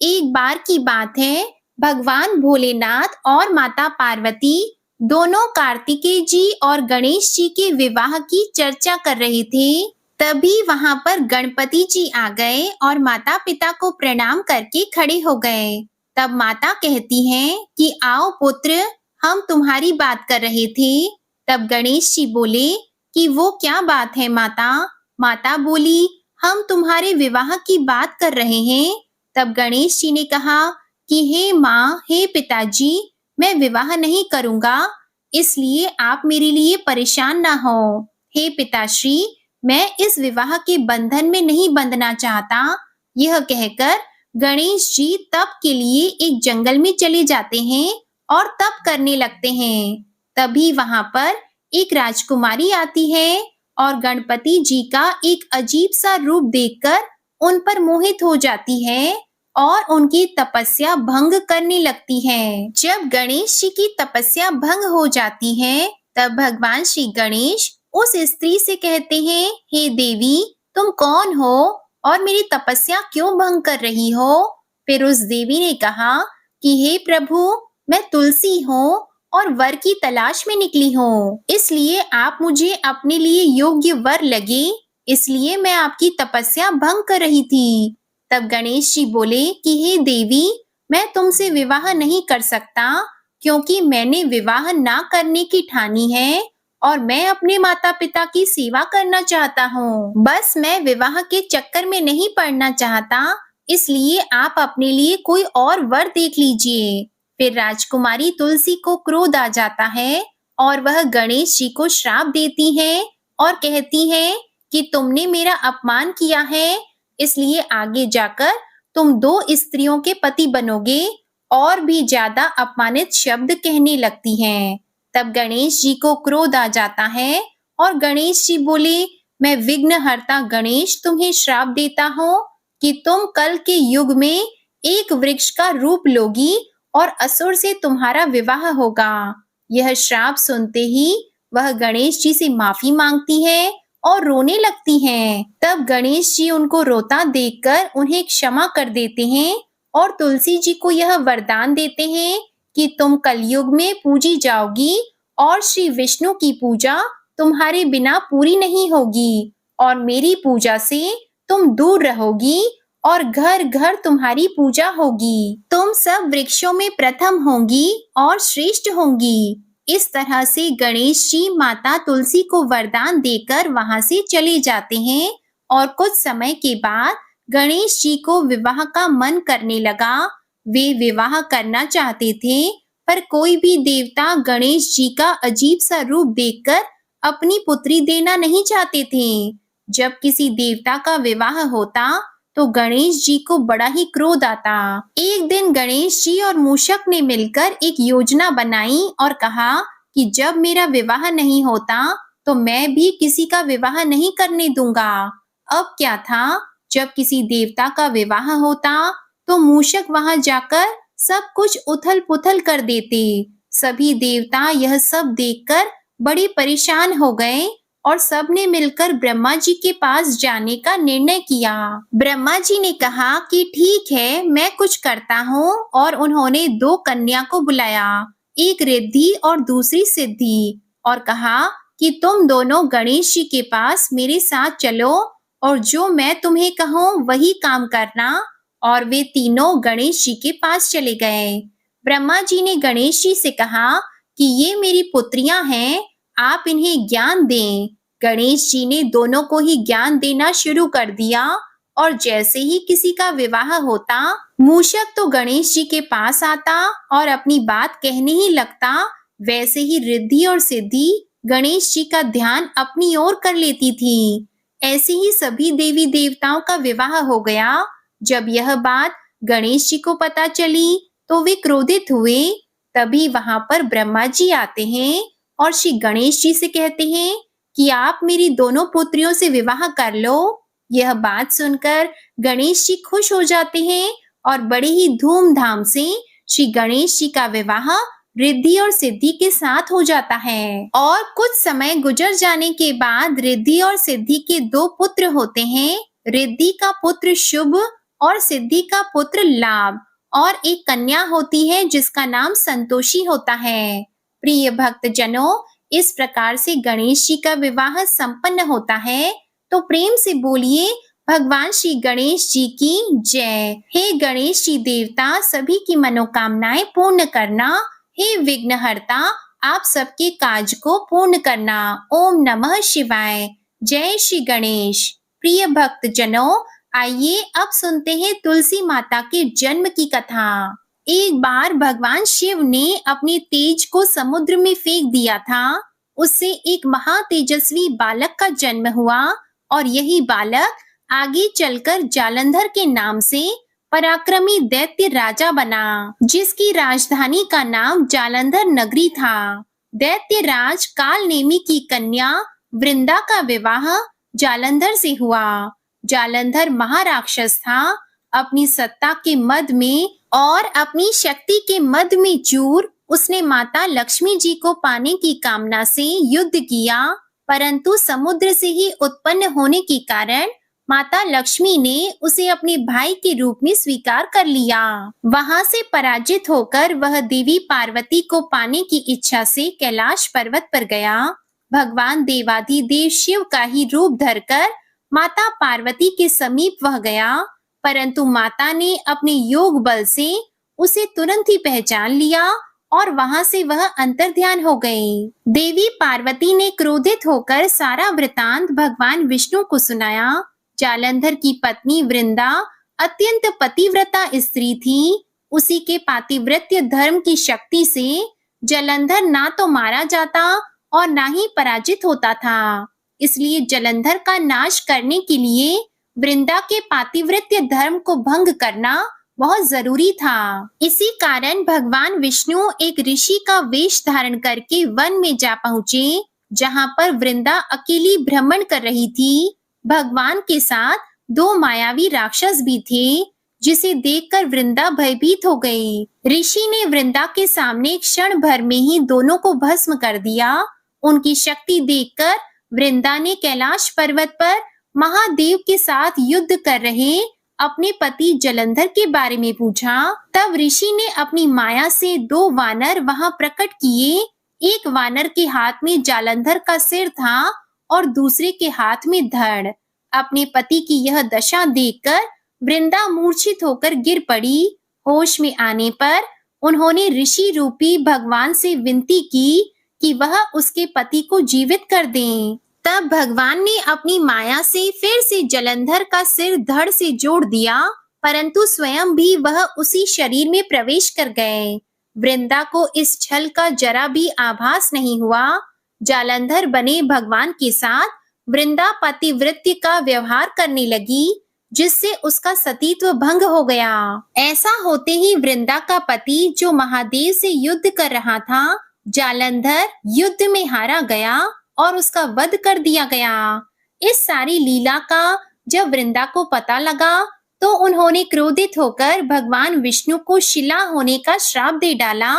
एक बार की बात है, भगवान भोलेनाथ और माता पार्वती दोनों कार्तिकेय जी और गणेश जी के विवाह की चर्चा कर रहे थे। तभी वहां पर गणपति जी आ गए और माता पिता को प्रणाम करके खड़े हो गए। तब माता कहती हैं कि आओ पुत्र, हम तुम्हारी बात कर रहे थे। तब गणेश जी बोले कि वो क्या बात है माता? माता बोली, हम तुम्हारे विवाह की बात कर रहे हैं। तब गणेश जी ने कहा कि हे माँ, हे पिताजी, मैं विवाह नहीं करूंगा, इसलिए आप मेरे लिए परेशान ना हो। हे पिताश्री, मैं इस विवाह के बंधन में नहीं बंधना चाहता। यह कहकर गणेश जी तप के लिए एक जंगल में चले जाते हैं और तप करने लगते हैं। तभी वहां पर एक राजकुमारी आती है और गणपति जी का एक अजीब सा रूप देखकर उन पर मोहित हो जाती है और उनकी तपस्या भंग करने लगती है। जब गणेश जी की तपस्या भंग हो जाती है, तब भगवान श्री गणेश उस स्त्री से कहते हैं, हे देवी, तुम कौन हो और मेरी तपस्या क्यों भंग कर रही हो? फिर उस देवी ने कहा कि हे प्रभु, मैं तुलसी हूँ और वर की तलाश में निकली हूँ, इसलिए आप मुझे अपने लिए योग्य वर लगे, इसलिए मैं आपकी तपस्या भंग कर रही थी। तब गणेश जी बोले कि हे देवी, मैं तुमसे विवाह नहीं कर सकता, क्योंकि मैंने विवाह ना करने की ठानी है और मैं अपने माता पिता की सेवा करना चाहता हूँ। बस मैं विवाह के चक्कर में नहीं पड़ना चाहता, इसलिए आप अपने लिए कोई और वर देख लीजिए। फिर राजकुमारी तुलसी को क्रोध आ जाता है और वह गणेश जी को श्राप देती है और कहती है कि तुमने मेरा अपमान किया है, इसलिए आगे जाकर तुम 2 स्त्रियों के पति बनोगे, और भी ज्यादा अपमानित शब्द कहने लगती हैं। तब गणेश जी को क्रोध आ जाता है और गणेश जी बोले, मैं विघ्नहर्ता गणेश तुम्हें श्राप देता हूँ कि तुम कल के युग में एक वृक्ष का रूप लोगी और असुर से तुम्हारा विवाह होगा। यह श्राप सुनते ही वह गणेश जी से माफी मांगती है और रोने लगती हैं। तब गणेश जी उनको रोता देखकर उन्हें क्षमा कर देते हैं और तुलसी जी को यह वरदान देते हैं कि तुम कलयुग में पूजी जाओगी और श्री विष्णु की पूजा तुम्हारे बिना पूरी नहीं होगी और मेरी पूजा से तुम दूर रहोगी और घर घर तुम्हारी पूजा होगी। तुम सब वृक्षों में प्रथम होंगी और श्रेष्ठ होंगी। इस तरह से गणेश जी माता तुलसी को वरदान देकर वहां से चले जाते हैं और कुछ समय के बाद गणेश जी को विवाह का मन करने लगा। वे विवाह करना चाहते थे, पर कोई भी देवता गणेश जी का अजीब सा रूप देखकर अपनी पुत्री देना नहीं चाहते थे। जब किसी देवता का विवाह होता तो गणेश जी को बड़ा ही क्रोध आता। एक दिन गणेश जी और मूषक ने मिलकर एक योजना बनाई और कहा कि जब मेरा विवाह नहीं होता तो मैं भी किसी का विवाह नहीं करने दूंगा। अब क्या था, जब किसी देवता का विवाह होता तो मूषक वहां जाकर सब कुछ उथल पुथल कर देते। सभी देवता यह सब देखकर बड़े परेशान हो गए और सबने मिलकर ब्रह्मा जी के पास जाने का निर्णय किया। ब्रह्मा जी ने कहा कि ठीक है, मैं कुछ करता हूँ, और उन्होंने 2 कन्या को बुलाया, एक रिद्धि और दूसरी सिद्धि, और कहा कि तुम दोनों गणेश जी के पास मेरे साथ चलो और जो मैं तुम्हें कहूँ वही काम करना। और वे तीनों गणेश जी के पास चले गए। ब्रह्मा जी ने गणेश जी से कहा कि ये मेरी पुत्रियां हैं, आप इन्हें ज्ञान दें। गणेश जी ने दोनों को ही ज्ञान देना शुरू कर दिया और जैसे ही किसी का विवाह होता, मूषक तो गणेश जी के पास आता और अपनी बात कहने ही लगता, वैसे ही रिद्धि और सिद्धि गणेश जी का ध्यान अपनी ओर कर लेती थी। ऐसे ही सभी देवी देवताओं का विवाह हो गया। जब यह बात गणेश जी को पता चली तो वे क्रोधित हुए। तभी वहां पर ब्रह्मा जी आते हैं और श्री गणेश जी से कहते हैं कि आप मेरी दोनों पुत्रियों से विवाह कर लो। यह बात सुनकर गणेश जी खुश हो जाते हैं और बड़े ही धूमधाम से श्री गणेश जी का विवाह रिद्धि और सिद्धि के साथ हो जाता है। और कुछ समय गुजर जाने के बाद रिद्धि और सिद्धि के 2 पुत्र होते हैं। रिद्धि का पुत्र शुभ और सिद्धि का पुत्र लाभ, और एक कन्या होती है जिसका नाम संतोषी होता है। प्रिय भक्त जनों, इस प्रकार से गणेश जी का विवाह संपन्न होता है। तो प्रेम से बोलिए भगवान श्री गणेश जी की जय। हे गणेश जी देवता, सभी की मनोकामनाएं पूर्ण करना। हे विघ्नहर्ता, आप सबके काज को पूर्ण करना। ओम नमः शिवाय। जय श्री गणेश। प्रिय भक्त जनों, आइए अब सुनते हैं तुलसी माता के जन्म की कथा। एक बार भगवान शिव ने अपने तेज को समुद्र में फेंक दिया था। उससे एक महातेजस्वी बालक का जन्म हुआ और यही बालक आगे चलकर जालंधर के नाम से पराक्रमी दैत्य राजा बना, जिसकी राजधानी का नाम जालंधर नगरी था। दैत्य राज कालनेमी की कन्या वृंदा का विवाह जालंधर से हुआ। जालंधर महाराक्षस था। अपनी सत्ता के मद में और अपनी शक्ति के मद में चूर उसने माता लक्ष्मी जी को पाने की कामना से युद्ध किया, परंतु समुद्र से ही उत्पन्न होने के कारण माता लक्ष्मी ने उसे अपने भाई के रूप में स्वीकार कर लिया। वहां से पराजित होकर वह देवी पार्वती को पाने की इच्छा से कैलाश पर्वत पर गया। भगवान देवाधिदेव शिव का ही रूप धरकर माता पार्वती के समीप वह गया, परंतु माता ने अपने योग बल से उसे तुरंत ही पहचान लिया और वहां से वह अंतर्ध्यान हो गई। देवी पार्वती ने क्रोधित होकर सारा वृतांत भगवान विष्णु को सुनाया। जालंधर की पत्नी वृंदा अत्यंत पतिव्रता स्त्री थी। उसी के पातिव्रत्य धर्म की शक्ति से जालंधर ना तो मारा जाता और ना ही पराजित होता था। इसलिए जालंधर का नाश करने के लिए वृंदा के पातिव्रत्य धर्म को भंग करना बहुत जरूरी था। इसी कारण भगवान विष्णु एक ऋषि का वेश धारण करके वन में जा पहुँचे, जहाँ पर वृंदा अकेली भ्रमण कर रही थी। भगवान के साथ दो मायावी राक्षस भी थे, जिसे देखकर वृंदा भयभीत हो गई। ऋषि ने वृंदा के सामने क्षण भर में ही दोनों को भस्म कर दिया। उनकी शक्ति देखकर वृंदा ने कैलाश पर्वत पर महादेव के साथ युद्ध कर रहे अपने पति जालंधर के बारे में पूछा। तब ऋषि ने अपनी माया से दो वानर वहां प्रकट किए। एक वानर के हाथ में जालंधर का सिर था और दूसरे के हाथ में धड़। अपने पति की यह दशा देखकर वृंदा मूर्छित होकर गिर पड़ी। होश में आने पर उन्होंने ऋषि रूपी भगवान से विनती की कि वह उसके पति को जीवित कर दें। तब भगवान ने अपनी माया से फिर से जालंधर का सिर धड़ से जोड़ दिया, परंतु स्वयं भी वह उसी शरीर में प्रवेश कर गए। वृंदा को इस छल का जरा भी आभास नहीं हुआ। जालंधर बने भगवान के साथ वृंदा पतिव्रत्य का व्यवहार करने लगी, जिससे उसका सतीत्व भंग हो गया। ऐसा होते ही वृंदा का पति जो महादेव से युद्ध कर रहा था, जालंधर, युद्ध में हारा गया और उसका वध कर दिया गया। इस सारी लीला का जब वृंदा को पता लगा तो उन्होंने क्रोधित होकर भगवान विष्णु को शिला होने का श्राप दे डाला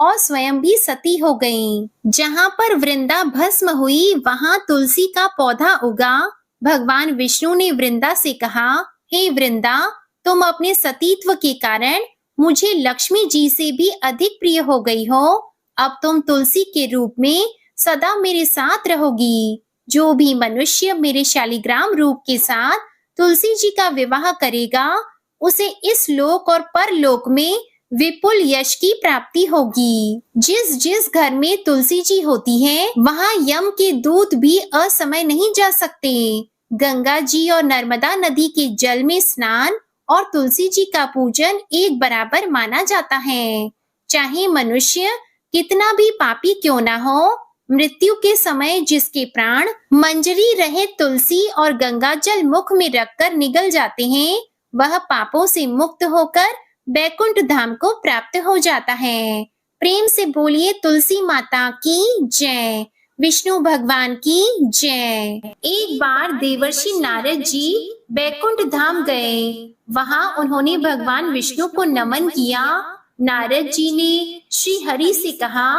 और स्वयं भी सती हो गईं। जहाँ पर वृंदा भस्म हुई वहाँ तुलसी का पौधा उगा। भगवान विष्णु ने वृंदा से कहा, हे वृंदा, तुम अपने सतीत्व के कारण मुझे लक्ष्मी जी से भी अधिक प्रिय हो गई हो। अब तुम तुलसी के रूप में सदा मेरे साथ रहोगी। जो भी मनुष्य मेरे शालिग्राम रूप के साथ तुलसी जी का विवाह करेगा, उसे इस लोक और परलोक में विपुल यश की प्राप्ति होगी। जिस जिस घर में तुलसी जी होती है, वहाँ यम के दूत भी असमय नहीं जा सकते। गंगा जी और नर्मदा नदी के जल में स्नान और तुलसी जी का पूजन एक बराबर माना जाता है। चाहे मनुष्य कितना भी पापी क्यों ना हो, मृत्यु के समय जिसके प्राण मंजरी रहे तुलसी और गंगा जल मुख में रखकर निगल जाते हैं, वह पापों से मुक्त होकर बैकुंठ धाम को प्राप्त हो जाता है। प्रेम से बोलिए तुलसी माता की जय, विष्णु भगवान की जय। एक बार देवर्षि नारद जी बैकुंठ धाम गए। वहां उन्होंने भगवान विष्णु को नमन किया। नारद जी ने श्री हरि से कहा,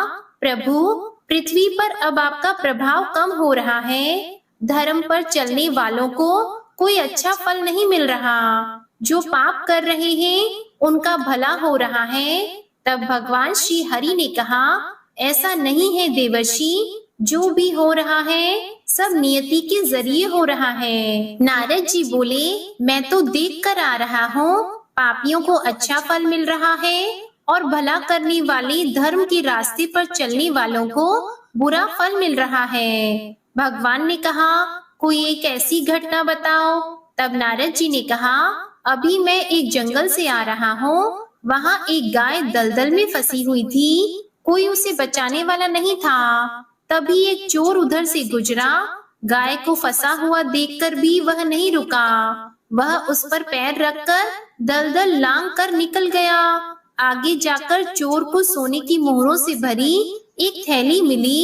प्रभु, पृथ्वी पर अब आपका प्रभाव कम हो रहा है। धर्म पर चलने वालों को कोई अच्छा फल नहीं मिल रहा। जो पाप कर रहे हैं उनका भला हो रहा है। तब भगवान श्री हरि ने कहा, ऐसा नहीं है देवर्षि, जो भी हो रहा है सब नियति के जरिए हो रहा है। नारद जी बोले, मैं तो देख कर आ रहा हूँ, पापियों को अच्छा फल मिल रहा है और भला करने वाले धर्म के रास्ते पर चलने वालों को बुरा फल मिल रहा है। भगवान ने कहा, कोई एक ऐसी घटना बताओ। तब नारद जी ने कहा, अभी मैं एक जंगल से आ रहा हूँ। वहाँ एक गाय दलदल में फंसी हुई थी। कोई उसे बचाने वाला नहीं था। तभी एक चोर उधर से गुजरा। गाय को फंसा हुआ देखकर भी वह नहीं रुका। वह उस पर पैर रखकर दलदल लांग कर निकल गया। आगे जाकर चोर को सोने की मोहरों से भरी एक थैली मिली।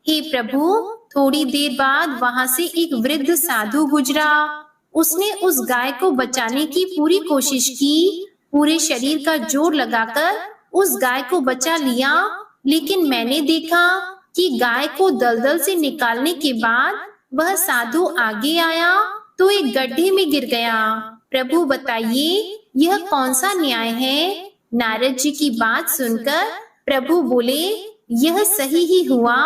हे प्रभु, थोड़ी देर बाद वहां से एक वृद्ध साधु गुजरा। उसने उस गाय को बचाने की पूरी कोशिश की। पूरे शरीर का जोर लगाकर उस गाय को बचा लिया। लेकिन मैंने देखा कि गाय को दलदल से निकालने के बाद वह साधु आगे आया तो एक गड्ढे में गिर गया। प्रभु बताइए, यह कौन सा न्याय है? नारद जी की बात सुनकर प्रभु बोले, यह सही ही हुआ।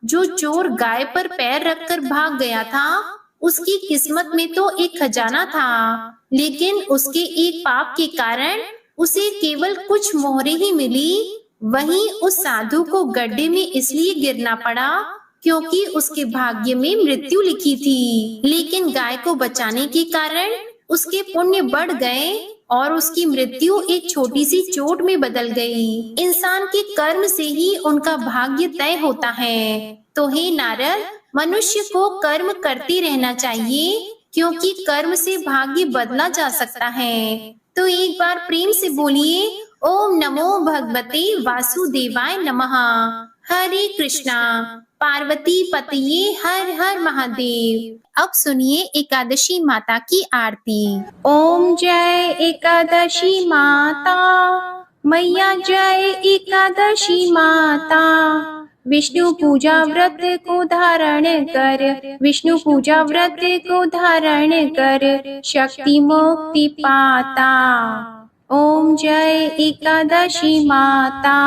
जो चोर गाय पर पैर रखकर भाग गया था, उसकी किस्मत में तो एक खजाना था, लेकिन उसके एक पाप के कारण उसे केवल कुछ मोहरें ही मिली। वहीं उस साधु को गड्ढे में इसलिए गिरना पड़ा क्योंकि उसके भाग्य में मृत्यु लिखी थी। लेकिन गाय को बचाने के कारण उसके पुण्य बढ़ गए और उसकी मृत्यु एक छोटी सी चोट में बदल गई। इंसान के कर्म से ही उनका भाग्य तय होता है। तो हे नारद, मनुष्य को कर्म करते रहना चाहिए, क्योंकि कर्म से भाग्य बदला जा सकता है। तो एक बार प्रेम से बोलिए, ओम नमो भगवते वासुदेवाय नमः। हरे कृष्णा। पार्वती पतिये हर हर महादेव। अब सुनिए एकादशी माता की आरती। ओम जय एकादशी माता, मैया जय एकादशी माता। विष्णु पूजा व्रत को धारण कर, विष्णु पूजा व्रत को धारण कर, शक्ति मुक्ति पाता। ओम जय एकादशी माता।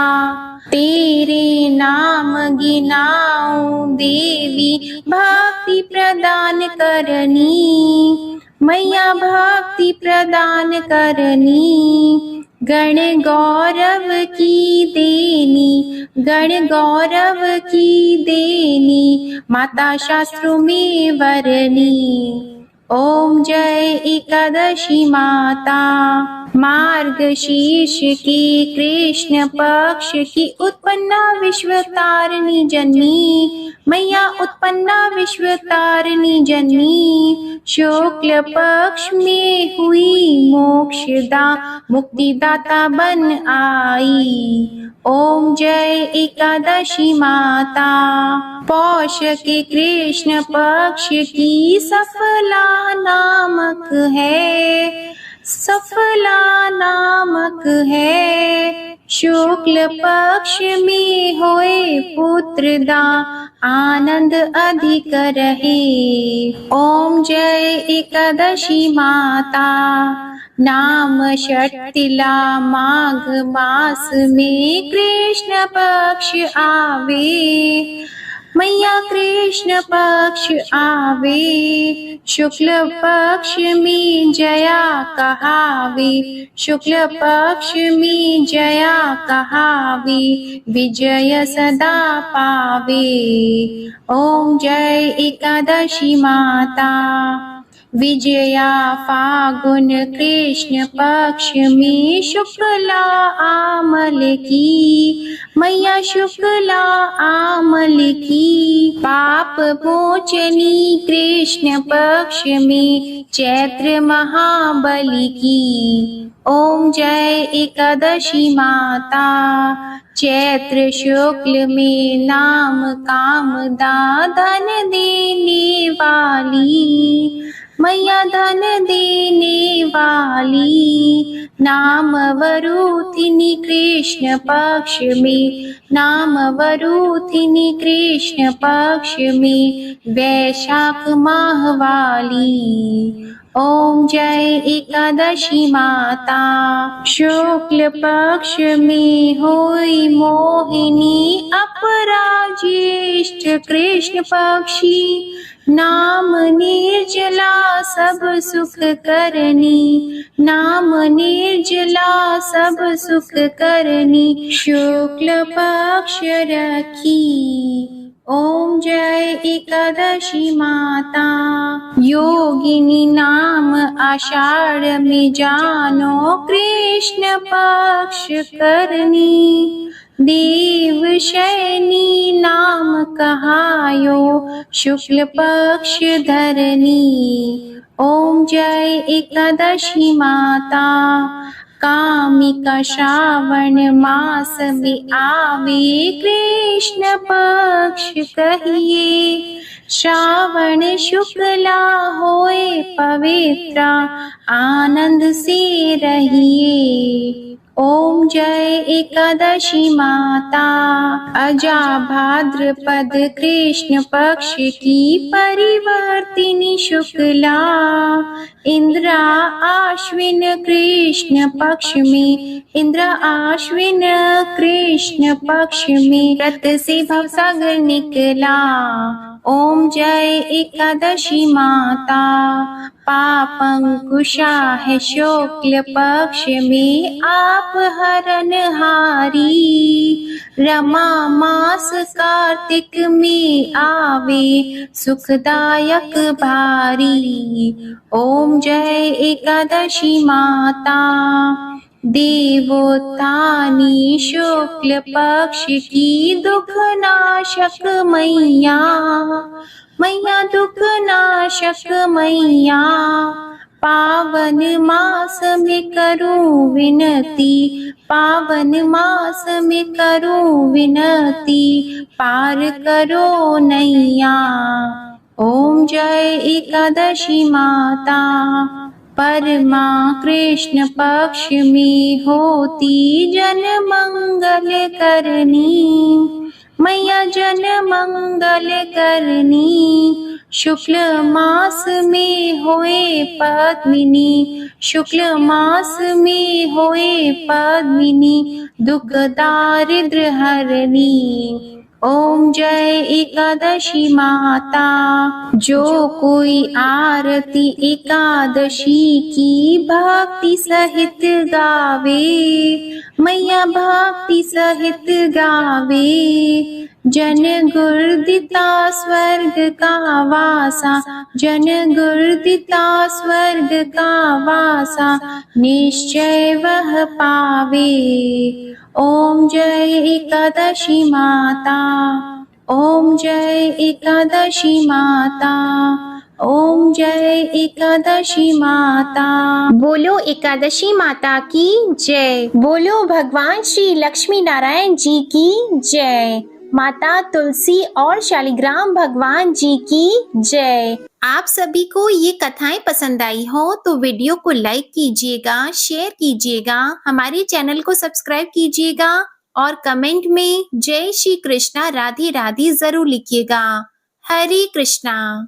तेरे नाम गिनाऊं देवी, भक्ति प्रदान करनी, मैया भक्ति प्रदान करनी। गण गौरव की देनी, गण गौरव की देनी, माता शास्त्रों में वरनी। ओम जय एकादशी माता। मार्गशीर्ष की कृष्ण पक्ष की उत्पन्ना विश्व तारिणी जन्मी, मैया उत्पन्ना विश्व तारिणी जन्मी। शुक्ल पक्ष में हुई मोक्षदा, मुक्तिदाता बन आई। ओम जय एकादशी माता। पौष के कृष्ण पक्ष की सफला नामक है, सफला नामक है। शुक्ल पक्ष में होए पुत्रदा, आनंद अधिक रहे। ओम जय एकादशी माता। नाम षटतिला माघ मास में कृष्ण पक्ष आवे, मैया कृष्ण पक्ष आवे। शुक्ल पक्ष में जया कहावे, शुक्ल पक्ष में जया कहावे, विजय सदा पावे। ओम जय एकादशी माता। विजया फागुन कृष्ण पक्ष में शुक्ला आमल की, मैया शुक्ला आमल की। पाप मोचनी कृष्ण पक्ष में चैत्र महाबली की। ओम जय एकादशी माता। चैत्र शुक्ल में नाम कामदा, धन देने वाली, मैया धन देने वाली। नाम वरूथिनी कृष्ण पक्ष में, नाम वरूथिनी कृष्ण पक्ष में, वैशाख माह वाली। ओम जय एकादशी माता। शुक्ल पक्ष में होई मोहिनी, अपराज्येष्ठ कृष्ण पक्षी। नाम निर्जला सब सुख करनी, नाम निर्जला सब सुख करनी। शुक्ल पक्ष रखी। ओम जय एकादशी माता। योगिनी नाम आषाढ़ में जानो, कृष्ण पक्ष करनी। देव शयनी नाम कहायो शुक्ल पक्ष धरनी। ओम जय एकादशी माता। कामिका श्रावण मास में आवे कृष्ण पक्ष कहिए। श्रावण शुक्ला होए पवित्रा आनंद से रहिए। ओम जय एकादशी माता। अजा भाद्रपद कृष्ण पक्ष की परिवर्तिनी शुक्ला। इंद्रा आश्विन कृष्ण पक्ष में, इंद्रा आश्विन कृष्ण पक्ष में रत से भवसागर निकला। ओम जय एकादशी माता। पापंकुशा है शुक्ल पक्ष में आप हरनहारी। रमा मास कार्तिक में आवे सुखदायक भारी। ओम जय एकादशी माता। देवोत्थानी शुक्ल पक्ष की दुख नाशक मैया। मैया दुख नाशक मैया। पावन मास में करूं विनती, पावन मास में करूं विनती, पार करो नैया। ओम जय एकादशी माता। परमा कृष्ण पक्ष में होती जन मंगल करनी। मैया जन मंगल करनी। शुक्ल मास में होए पद्मिनी, शुक्ल मास में होए पद्मिनी, दुख दारिद्र हरनी। ओम जय एकादशी माता। जो कोई आरती एकादशी की भक्ति सहित गावे, मैया भक्ति सहित गावे। जन गुर्दिता स्वर्ग का वासा, जन गुर्दिता स्वर्ग का वासा, निश्चय वह पावे। ओम जय एकादशी माता। ओम जय एकादशी माता। ओम जय एकादशी माता। बोलो एकादशी माता की जय। बोलो भगवान श्री लक्ष्मी नारायण जी की जय। माता तुलसी और शालिग्राम भगवान जी की जय। आप सभी को ये कथाएं पसंद आई हो तो वीडियो को लाइक कीजिएगा, शेयर कीजिएगा, हमारे चैनल को सब्सक्राइब कीजिएगा और कमेंट में जय श्री कृष्णा राधे राधे जरूर लिखिएगा। हरे कृष्णा।